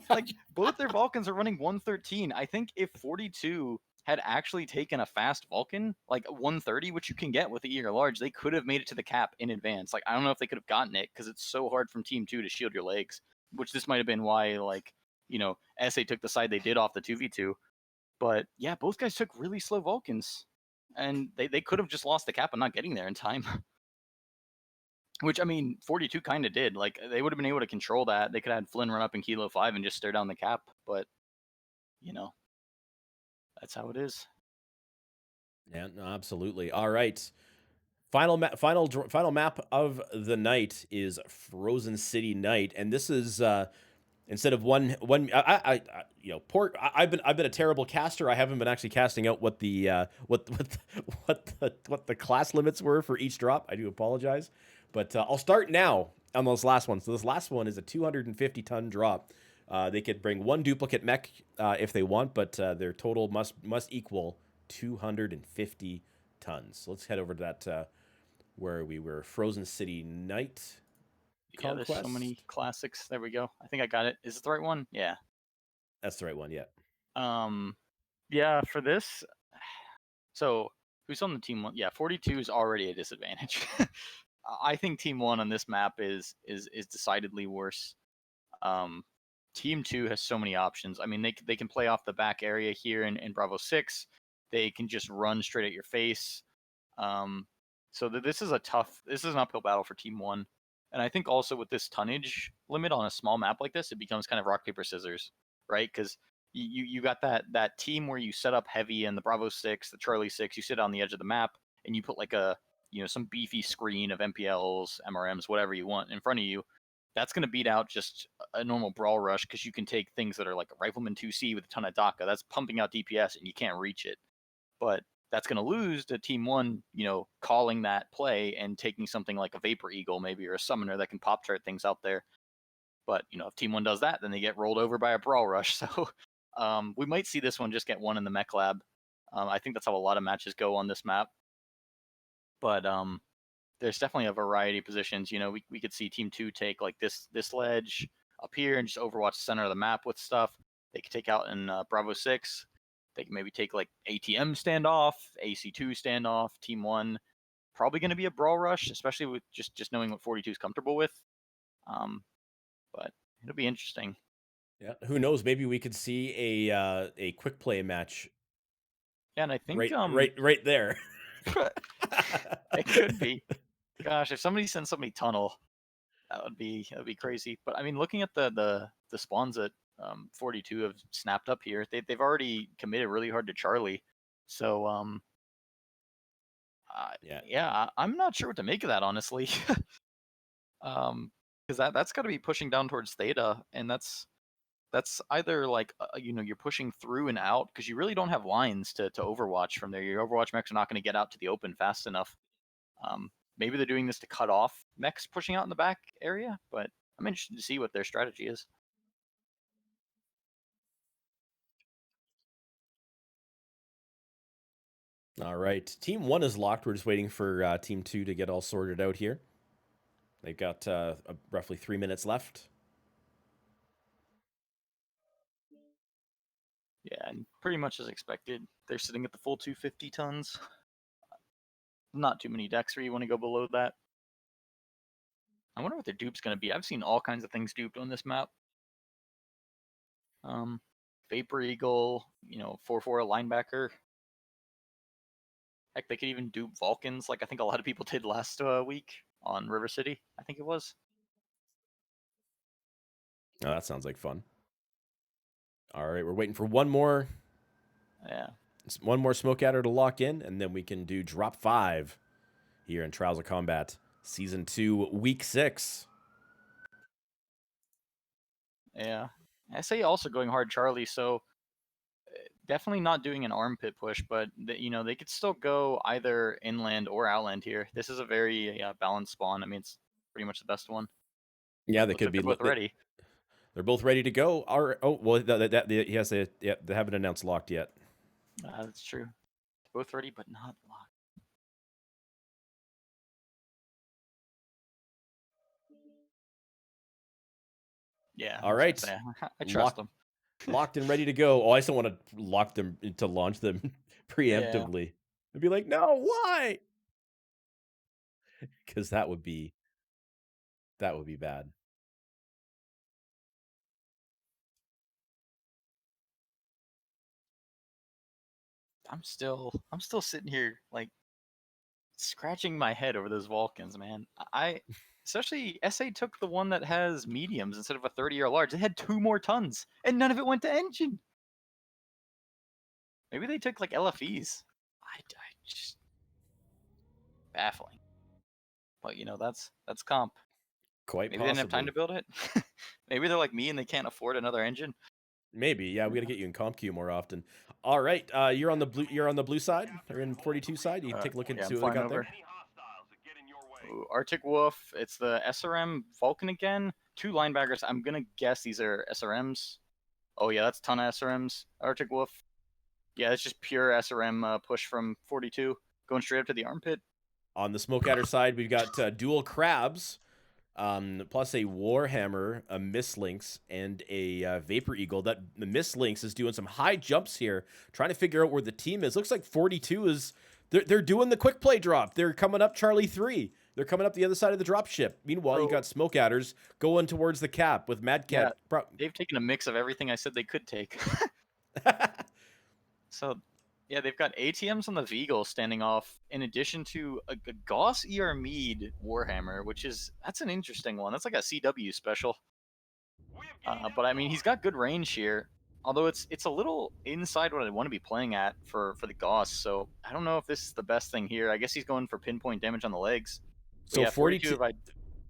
Like both their Vulcans are running 113. I think if 42 had actually taken a fast Vulcan, like 130, which you can get with the ER large, they could have made it to the cap in advance. Like I don't know if they could have gotten it because it's so hard from Team 2 to shield your legs, which this might have been why like, SA took the side they did off the 2v2. But yeah, both guys took really slow Vulcans. And they could have just lost the cap and not getting there in time. Which I mean, 42 kind of did. Like they would have been able to control that. They could have had Flynn run up in Kilo 5 and just stare down the cap. But you know, that's how it is. Yeah, no, absolutely. All right. Final map of the night is Frozen City Night, and this is instead of one. I've been a terrible caster. I haven't been actually casting out what the what the class limits were for each drop. I do apologize, but I'll start now on this last one. So this last one is a 250-ton drop. They could bring one duplicate mech if they want, but their total must equal 250 tons. So let's head over to that where we were Frozen City Night Yeah, there's so many Conquest. classics. There we go. I think I got it. Is it the right one? Yeah. That's the right one. Yeah. Um, yeah. For this, so who's on the team one? Yeah, 42 is already a disadvantage. I think team one on this map is decidedly worse. Um, team two has so many options. I mean, they can play off the back area here in Bravo 6. They can just run straight at your face. So this is an uphill battle for team one. And I think also with this tonnage limit on a small map like this, it becomes kind of rock paper scissors, right? Because you got that team where you set up heavy in the Bravo 6, the Charlie 6, you sit on the edge of the map and you put like a some beefy screen of MPLs, MRMs, whatever you want in front of you. That's going to beat out just a normal brawl rush because you can take things that are like a Rifleman 2C with a ton of DACA. That's pumping out DPS and you can't reach it. But that's going to lose to team one, calling that play and taking something like a Vapor Eagle maybe or a Summoner that can pop chart things out there. But if team one does that, then they get rolled over by a brawl rush. So we might see this one just get one in the mech lab. I think that's how a lot of matches go on this map. But there's definitely a variety of positions. We could see team two take like this ledge up here and just overwatch the center of the map with stuff. They could take out in Bravo 6. They can maybe take like ATM standoff, AC2 standoff, team one. Probably going to be a brawl rush, especially with just knowing what 42 is comfortable with. But it'll be interesting. Yeah. Who knows? Maybe we could see a quick play match Yeah, and I think right there. it could be. Gosh, if somebody sends somebody tunnel, that would be crazy. But I mean, looking at the spawns that 42 have snapped up here, they've already committed really hard to Charlie. So yeah, I'm not sure what to make of that honestly. Because that's got to be pushing down towards Theta, and that's either like you're pushing through and out because you really don't have lines to Overwatch from there. Your Overwatch mechs are not going to get out to the open fast enough. Maybe they're doing this to cut off mechs pushing out in the back area, but I'm interested to see what their strategy is. All right. Team 1 is locked. We're just waiting for Team 2 to get all sorted out here. They've got roughly 3 minutes left. Yeah, and pretty much as expected. They're sitting at the full 250 tons. Not too many decks where you want to go below that. I wonder what their dupe's going to be. I've seen all kinds of things duped on this map. Vapor Eagle, 4/4 linebacker. Heck, they could even dupe Vulcans, like I think a lot of people did last week on River City. I think it was. Oh, that sounds like fun. All right, we're waiting for one more smoke adder to lock in, and then we can do drop 5 here in Trials of Combat Season 2, Week 6. Yeah. SA also going hard, Charlie, so definitely not doing an armpit push, but they could still go either inland or outland here. This is a very balanced spawn. I mean, it's pretty much the best one. Yeah, they could be both ready. They're both ready to go. They haven't announced locked yet. That's true. Both ready, but not locked. Yeah. All right. I trust them. Locked and ready to go. Oh, I just don't want to lock them to launch them preemptively. Yeah. I'd be like, no, why? Because that would be bad. I'm still sitting here like scratching my head over those Vulcans, man. Especially SA took the one that has mediums instead of a 30 or large. It had 2 more tons, and none of it went to engine. Maybe they took like LFEs. I just baffling. But that's comp. Quite Maybe possibly. they didn't have time to build it. Maybe they're like me and they can't afford another engine. Maybe, yeah. We got to get you in comp queue more often. All right, you're on the blue. You're on the blue side, or in 42 side. You take a look into what they got there. Ooh, Arctic Wolf. It's the SRM Vulcan again. 2 linebackers. I'm gonna guess these are SRMs. Oh yeah, that's a ton of SRMs. Arctic Wolf. Yeah, it's just pure SRM push from 42, going straight up to the armpit. On the smoke adder side, we've got dual crabs. Plus a Warhammer, a Mistlynx, and a Vapor Eagle. That the Mistlynx is doing some high jumps here, trying to figure out where the team is. Looks like 42 is they're doing the quick play drop. They're coming up Charlie 3. They're coming up the other side of the drop ship. Meanwhile, you got smoke adders going towards the cap with Mad Cat. Yeah, they've taken a mix of everything I said they could take. So, yeah, they've got ATMs on the Veagle standing off, in addition to a Gauss ER Mead Warhammer, that's an interesting one. That's like a CW special. But I mean, he's got good range here. Although it's a little inside what I want to be playing at for the Gauss, so I don't know if this is the best thing here. I guess he's going for pinpoint damage on the legs. So yeah, 42.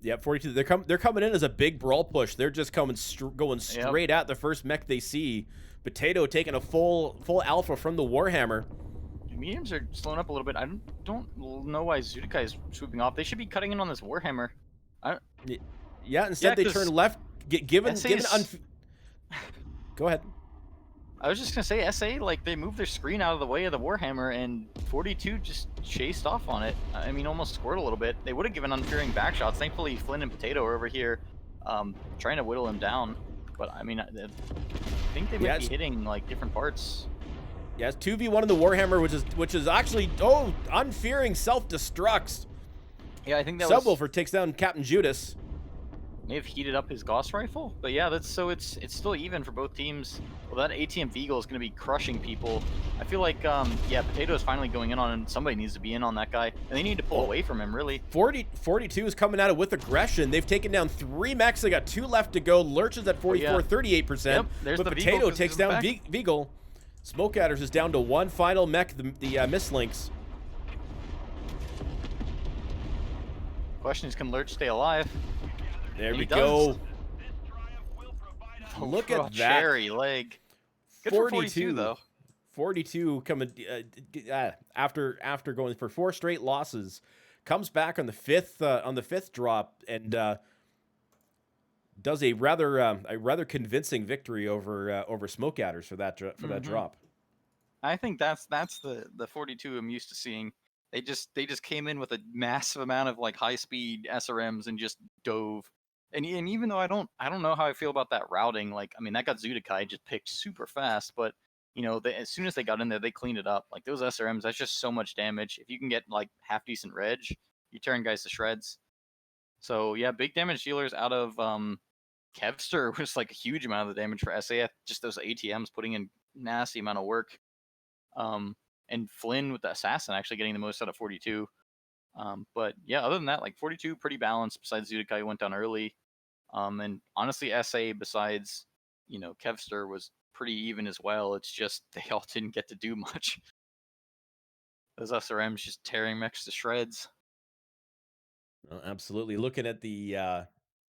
Yeah, 42. They're coming in as a big brawl push. They're just going straight at the first mech they see. Potato taking a full alpha from the Warhammer. Mediums are slowing up a little bit. I don't know why Zudikai is swooping off. They should be cutting in on this Warhammer. Yeah, instead they turn left. Go ahead. I was just gonna say SA, like they moved their screen out of the way of the Warhammer, and 42 just chased off on it. I mean, almost scored a little bit. They would have given unfearing back shots. Thankfully, Flynn and Potato are over here, trying to whittle him down. But I mean, I think they might be hitting like different parts. Yeah, it's 2v1 in the Warhammer, which is actually unfearing self-destructs. Yeah, I think that Subwoofer takes down Captain Judas. May have heated up his Gauss rifle, but yeah, it's still even for both teams. Well, that ATM Veagle is going to be crushing people. I feel like Potato is finally going in on him. Somebody needs to be in on that guy, and they need to pull away from him, really. 42 is coming at it with aggression. They've taken down 3 mechs. They got 2 left to go. Lurch is at 38%. Yep, there's but the Potato takes down Veagle. Smoke Adders is down to 1 final mech, the Mistlynx. Question is, can Lurch stay alive? There we go. Look at that. Cherry leg. Good 42 though. 42 coming after going for 4 straight losses, comes back on the fifth drop and does a rather convincing victory over Smoke Adders for that drop. I think that's the 42 I'm used to seeing. They just came in with a massive amount of like high speed SRMs and just dove. And even though I don't know how I feel about that routing. Like I mean that got Zudakai just picked super fast, but as soon as they got in there, they cleaned it up. Like those SRMs, that's just so much damage. If you can get like half decent reg, you turn guys to shreds. So yeah, big damage dealers out of Kevster was like a huge amount of the damage for SA. Just those ATMs putting in nasty amount of work. And Flynn with the assassin actually getting the most out of 42. But yeah, other than that, like 42 pretty balanced. Besides Zudakai went down early. And honestly, SA besides Kevster was pretty even as well. It's just they all didn't get to do much. Those SRMs just tearing mechs to shreds. Absolutely. Looking at the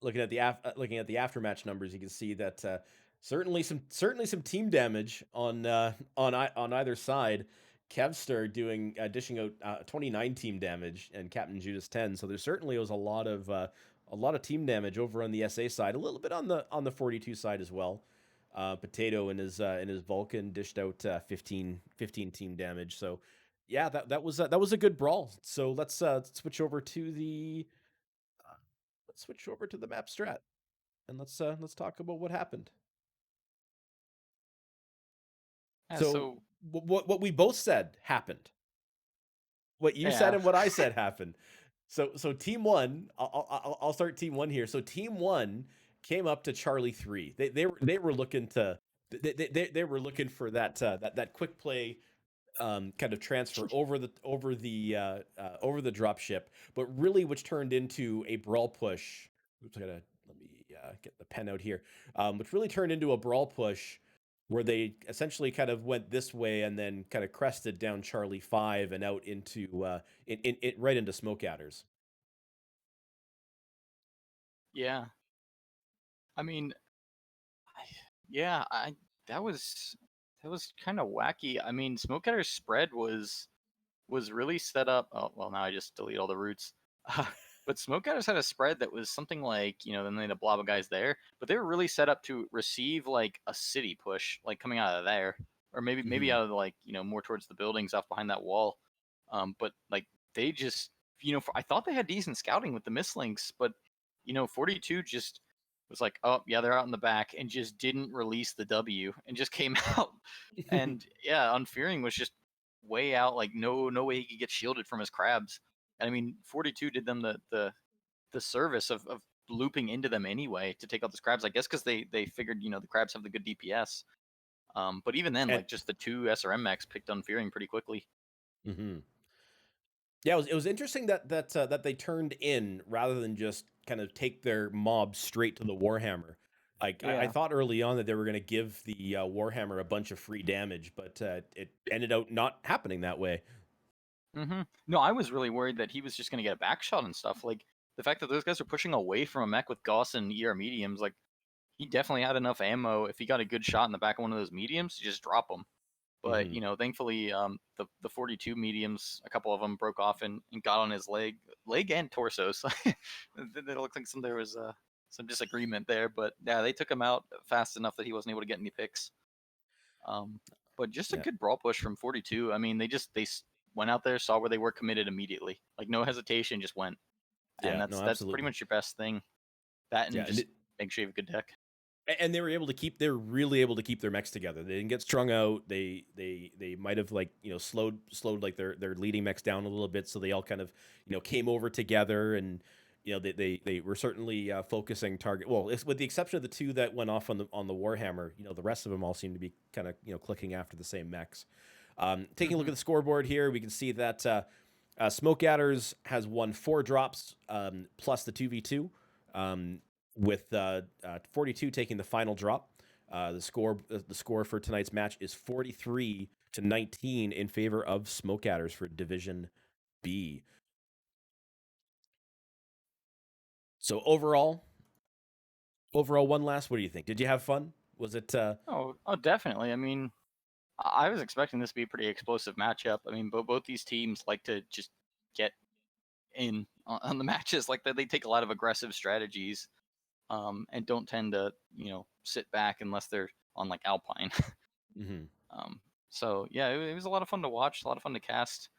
aftermatch numbers, you can see that certainly some team damage on either side. Kevstar dishing out 29 team damage and Captain Judas 10. So there certainly was a lot of team damage over on the SA side, a little bit on the 42 side as well. Potato and his Vulcan dished out 15 team damage. So yeah, that was a good brawl. So let's switch over to the map strat, and let's talk about what happened. Yeah, So so what we both said happened. What you said yeah, and what I said happened. So team one, I'll start team one here. So team one came up to Charlie 3. They were looking to they were looking for that quick play, kind of transfer over the drop ship, but really which turned into a brawl push. Oops, let me get the pen out here. Which really turned into a brawl push where they essentially kind of went this way and then kind of crested down Charlie 5 and out into right into Smoke Adders. yeah. I mean, yeah, I that was that was kind of wacky. I mean, Smokeatter's spread was really set up. Oh well, now I just delete all the roots. But Smokeatter's had a spread that was something like then they had a blob of guys there, but they were really set up to receive like a city push, like coming out of there, or maybe Hmm. out of like more towards the buildings off behind that wall. But like they just I thought they had decent scouting with the mislinks, but 42 just was like, oh yeah, they're out in the back, and just didn't release the W and just came out. And yeah, Unfearing was just way out, like no way he could get shielded from his crabs. And I mean, 42 did them the service of looping into them anyway to take out the crabs. I guess because they figured the crabs have the good DPS. But even then, And like just the two SRM mechs picked Unfearing pretty quickly. hmm yeah, it was interesting that they turned in rather than just kind of take their mob straight to the Warhammer. Like I Yeah. thought early on that they were going to give the Warhammer a bunch of free damage, but it ended out not happening that way. No, I was really worried that he was just going to get a back shot and stuff. Like the fact that those guys are pushing away from a mech with Gauss and ER mediums, like he definitely had enough ammo if he got a good shot in the back of one of those mediums to just drop them. But Hmm. thankfully, the 42 mediums, a couple of them broke off and got on his leg and torso. So it looked like there was some disagreement there. But yeah, they took him out fast enough that he wasn't able to get any picks. Um, but just a Yeah, good brawl push from 42. I mean, they went out there, saw where they were, committed immediately, like no hesitation, just went. And yeah, no, that's pretty absolutely. much your best thing. That Yeah, and just make sure you have a good deck. and they're really able to keep their mechs together. They didn't get strung out. They might have like slowed like their leading mechs down a little bit, so they all kind of came over together, and they were certainly focusing target. Well, with the exception of the two that went off on the Warhammer, the rest of them all seem to be kind of clicking after the same mechs. Taking a look Hmm. at the scoreboard here, we can see that Smoke Adders has won 4 drops, plus the 2v2. Um, with 42 taking the final drop. The score for tonight's match is 43-19 in favor of Smoke Adders for Division B. So overall, one last. What do you think? Did you have fun? Was it? Oh, definitely. I mean, I was expecting this to be a pretty explosive matchup. I mean, both these teams like to just get in on the matches. Like they take a lot of aggressive strategies, and don't tend to sit back unless they're on like Alpine. Mhm. um, So yeah, it was a lot of fun to watch, a lot of fun to cast.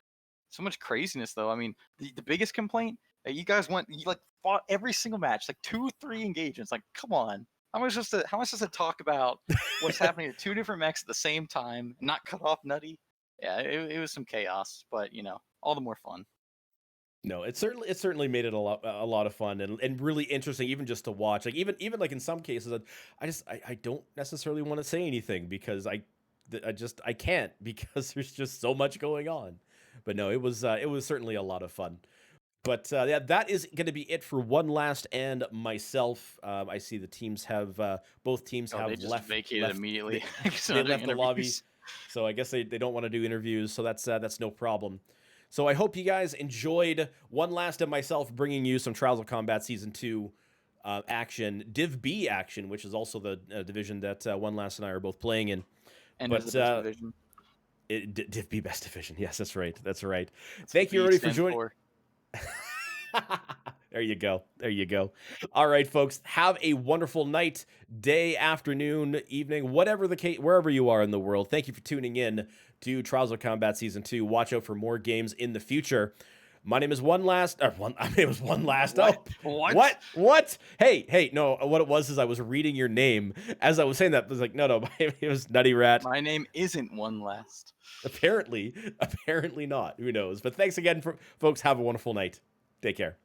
So much craziness though. I mean, the biggest complaint, you guys you like fought every single match, like 2-3 engagements. Like, come on. How am I supposed to talk about what's happening to two different mechs at the same time and not cut off Nutty? Yeah, it was some chaos, but all the more fun. No, it certainly made it a lot of fun and really interesting, even just to watch. Like even like in some cases, I don't necessarily want to say anything because I can't because there's just so much going on. But no, it was certainly a lot of fun. But yeah, that is going to be it for One Last and myself. I see the teams have both teams Oh, they have just vacated immediately. they left the lobby, so I guess they don't want to do interviews. So that's no problem. So I hope you guys enjoyed One Last and myself bringing you some Trials of Combat Season 2 action, Div B action, which is also the division that One Last and I are both playing in. And But is the best division. Div B best division. Yes, that's right. That's right. That's Thank you, B everybody, for stands joining. for. There you go. There you go. All right, folks. Have a wonderful night, day, afternoon, evening, whatever the case, wherever you are in the world. Thank you for tuning in to Trials of Combat Season 2. Watch out for more games in the future. My name is One Last. My name was One Last. What? Oh, what? Hey, no. What it was is I was reading your name as I was saying that. I was like, no. It was Nutty Rat. My name isn't One Last. Apparently not. Who knows? But thanks again, folks. Have a wonderful night. Take care.